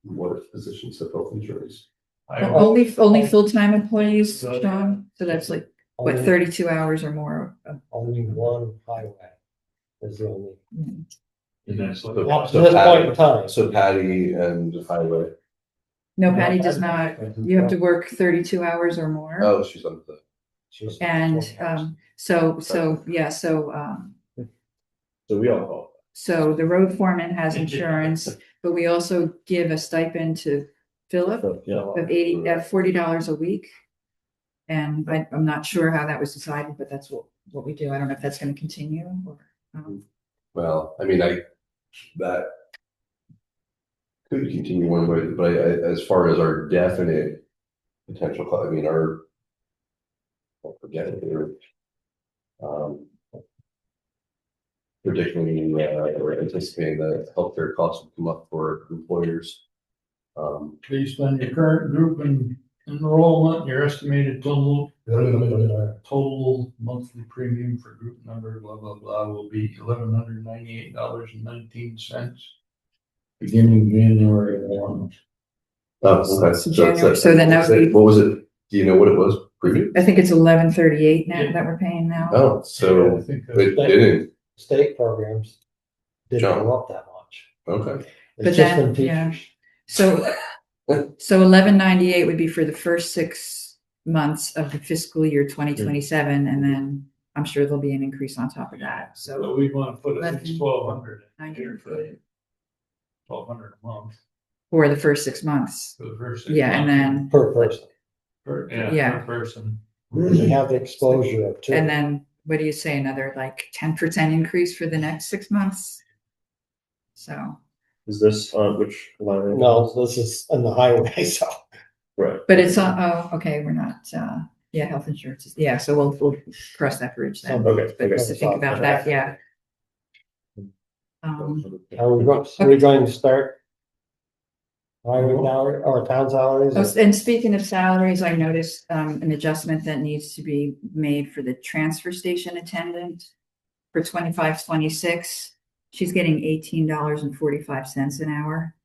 what physicians have health insurance? Only full-time employees, Sean, so that's like, what, 32 hours or more? Only one highway is the only. And that's So, what- At this point in time. so Patty and Highway. No, Patty does not. You have to work 32 hours or more. Oh, she's on the. She's- And, so, yeah, So we all call. so the road foreman has insurance, but we also give a stipend to Philip So, yeah. of $40 a week. And I'm not sure how that was decided, but that's what we do. I don't know if that's gonna continue or. Well, I mean, that could continue one way, but as far as our definite potential, I mean, predicting or anticipating that healthcare costs will come up for employers. Based on your current group and enrollment, your estimated total monthly premium for group number, blah, blah, blah, will be $1,198.19. Beginning January 1. Oh, okay. January, so then that would be, What was it? Do you know what it was previous? I think it's 1138 now that we're paying now. Oh, so I think it didn't. State programs didn't Jump. go up that much. Okay. But It's just then, been yeah. teachers. So 1198 would be for the first 6 months of the fiscal year 2027, and then I'm sure there'll be an increase on top of that. So So we want to put at least 1,200 900 1,200 a month for the first 6 months. for the first. Yeah, and then Per person. Yeah. Per person. They have the exposure of two. and then what do you say? Another like 10% increase for the next 6 months. So, Is this on which line? No, this is on the highway, so. Right. but it's on. Oh, okay. We're not. Yeah, health insurance. So we'll cross that bridge then. Okay. But Okay. just to think about that, yeah. Are we going to start? Highway salary or town salaries? Oh, and speaking of salaries, I noticed an adjustment that needs to be made for the transfer station attendant for 25-26. She's getting $18.45 an hour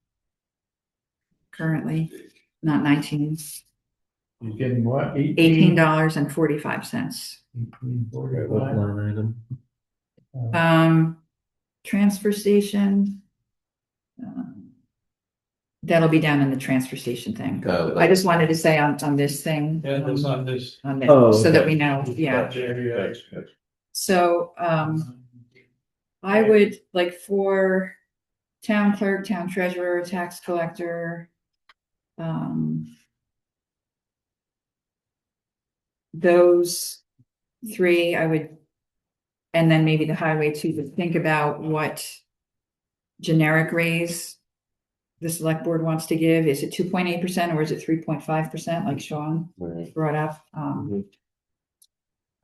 currently, not 19. You're getting what? $18.45. 18.45? Line item. Transfer station. That'll be down in the transfer station thing. I just wanted to say on this thing. Yeah, that's on this. On this, Oh, so that okay. we know, yeah. Gotcha, yeah. So, I would like for town clerk, town treasurer, tax collector. Those 3, I would, and then maybe the highway too, to think about what generic raise the select board wants to give. Is it 2.8% or is it 3.5%, like Sean Right. brought up? Mhm.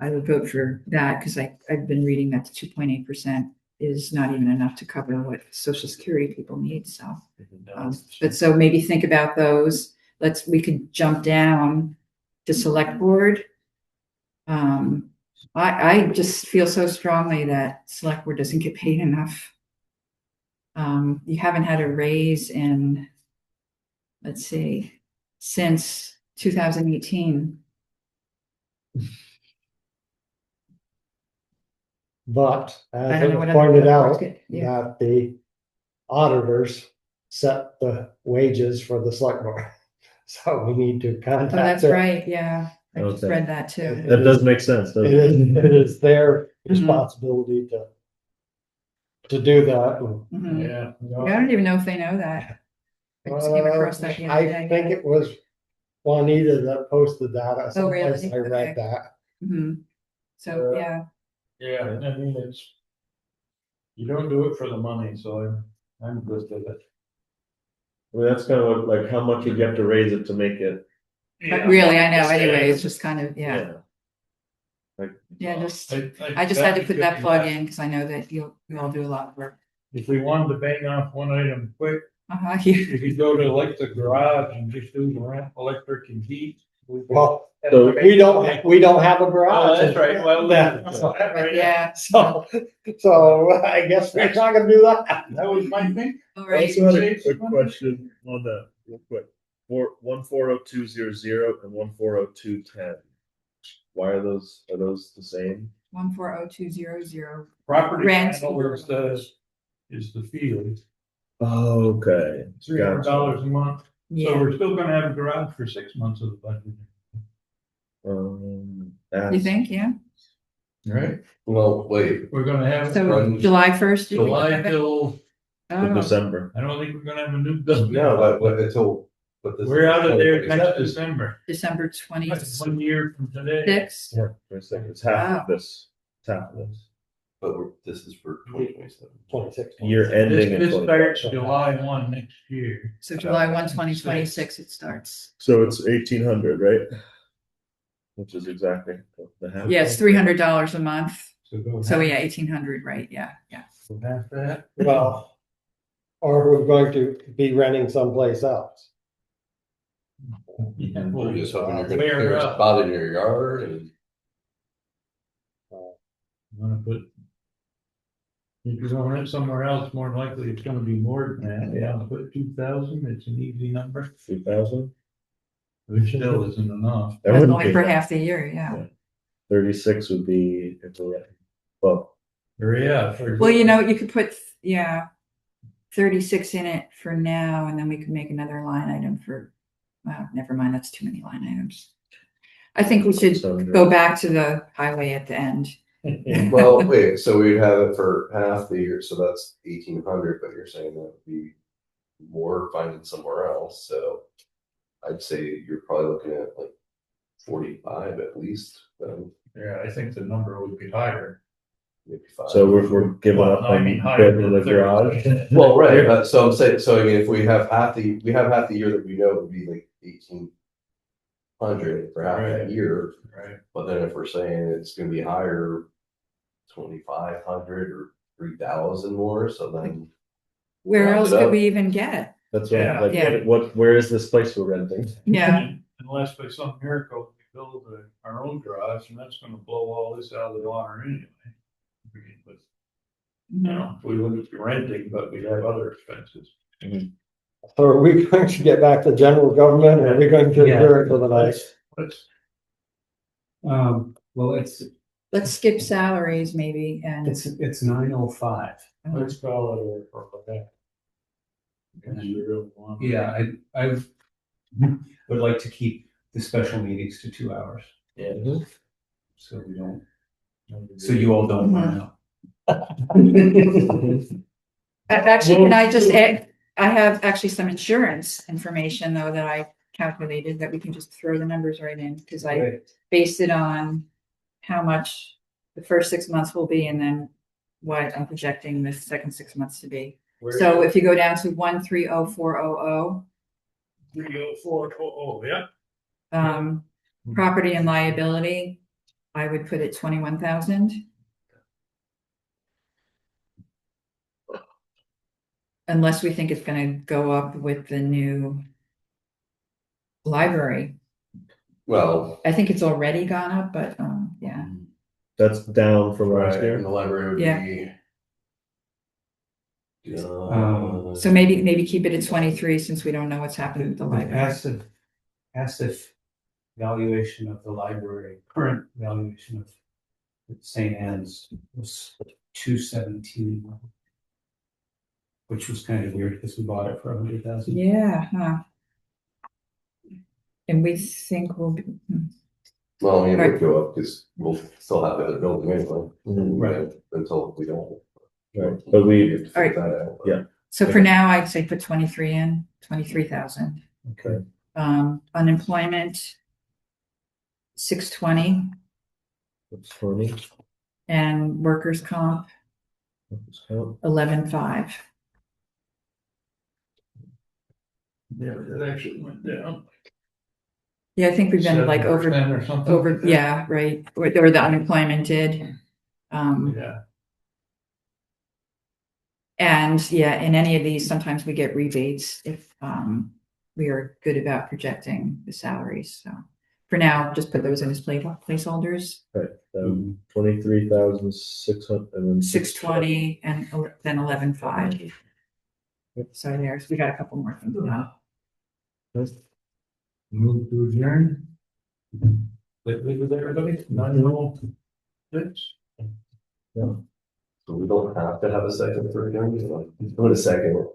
I would vote for that because I've been reading that the 2.8% is not even enough to cover what Social Security people need. So, but so maybe think about those. We could jump down to select board. I just feel so strongly that select board doesn't get paid enough. You haven't had a raise in, let's see, since 2018. But I as don't it know was what pointed other out, boards get, yeah. that the auditors set the wages for the select board. So we need to Oh, contact. that's them. right. Yeah, I just Okay. read that too. That does make sense, doesn't It it? is their Mm-hmm. responsibility to do that. Mhm. Yeah. I don't even know if they know that. I just came across that the other I day. think it was Juanita that posted that. At some Oh, really? place I read Okay. that. Mhm. So, yeah, Yeah, I mean, you don't do it for the money, so I'm good with it. I mean, that's kind of what, like, how much would you have to raise it to make it? but really, I know anyway, it's just kind of, yeah. Yeah, I just had to put that plug in because I know that you all do a lot of work. If we wanted to bang off one item quick, You, if you go to like the garage and just do the ramp, electric and heat. Well, So we don't have a garage. Oh, that's right, well, That- yeah. So I guess we're not gonna do that. That was my thing. All I right. also had a quick question on that, real quick. 140200 and 140210. Why are those the same? 140200. Property Grants handler is the field, Okay. $300 a month. So Yeah. we're still gonna have a garage for 6 months of the budget. You think? Yeah. Right. Well, wait, We're gonna have. So From July 1st. July till, To December. I don't think we're gonna have a new building. no, but until. But this We're is out of there next 2027. December. December That's 1 year from today. 26th. Yeah, for a second. It's half Wow. of this. It's half of this. But this is for 2027. 26. Year ending in This 20. starts July 1 next year. So July 1, 2026, it starts. So it's 1,800, right? Which is exactly the half. Yeah, it's $300 a month. go So half- yeah, 1,800, right? Yeah. go half that. Well, or we're going to be renting someplace else. Yeah, We're well, just hoping you're gonna fair clear a enough. spot in your yard and. I'm gonna put. If you're gonna rent somewhere else, more than likely it's gonna be more than that. Yeah, I'll put 2,000, it's an easy number, 2,000. which still isn't enough. That That's wouldn't only be for bad. half the year. Yeah. 36 would be if we're well. Or yeah. Well, you could put, 36 in it for now, and then we could make another line item for, well, never mind, that's too many line items. I think we should go back to the highway at the end. Well, wait, so we'd have it for half the year, so that's 1,800, but you're saying that would be more finding somewhere else, so. I'd say you're probably looking at like 45 at least, Yeah, I think the number would be higher. maybe 5. So we're giving Well, up no, I on mean higher building than the garage. 30. Well, right, so I'm saying, so I mean, if we have half the year that we know would be like 1,800 for half that Right. year. Right. But then if we're saying it's gonna be higher, 2,500 or 3,000 more, so then. Where Round else it could up. we even get? That's what, Yeah. like, Yeah. where is this place we're renting? Yeah. Unless by some miracle we build our own garage, and that's gonna blow all this out of the water anyway. But, if we wouldn't be renting, but we have other expenses. So are we going to get back to general government or are we going to Yeah. adjourn for the night? Let's, Well, it's Let's skip salaries maybe and. it's 9:05. let's call it or that. Because you really want. Yeah, I would like to keep the special meetings to 2 hours, Yeah. so we don't, so you all don't run out. Actually, can I just add, I have actually some insurance information though that I calculated that we can just throw the numbers right in, because I based it on how much the first 6 months will be and then what I'm projecting the second 6 months to be. So if you go down to 130400, 30400, yeah. property and liability, I would put it 21,000. Unless we think it's gonna go up with the new library. Well. I think it's already gone up, but, yeah. That's down from last Right, year. and the library would Yeah. be. So maybe keep it at 23 since we don't know what's happening with the The library. passive valuation of the library, current valuation of St. Anne's was 217. Which was kind of weird because we bought it for 100,000. Yeah, huh. And we think we'll be, Well, I mean, it Right. would go up because we'll still have the other building anyway. Right. Until we don't. Right, but we- have to figure that out. Yeah. so for now, I'd say put 23 in, 23,000. Okay. Unemployment, 620, That's funny. and workers' comp, 11.5. Yeah, that actually went down. Yeah, I think we've been like 7% or something. over, yeah, right, or the unemployment did. Yeah, And yeah, in any of these, sometimes we get rebates if, we are good about projecting the salaries, so. For now, just put those in as placeholders, Right, 23,600 and then 620 and then 11.5. So there's, we got a couple more things now. move to adjourn. With everybody, 9:06. So we don't have to have a second for adjournment, like, put a second.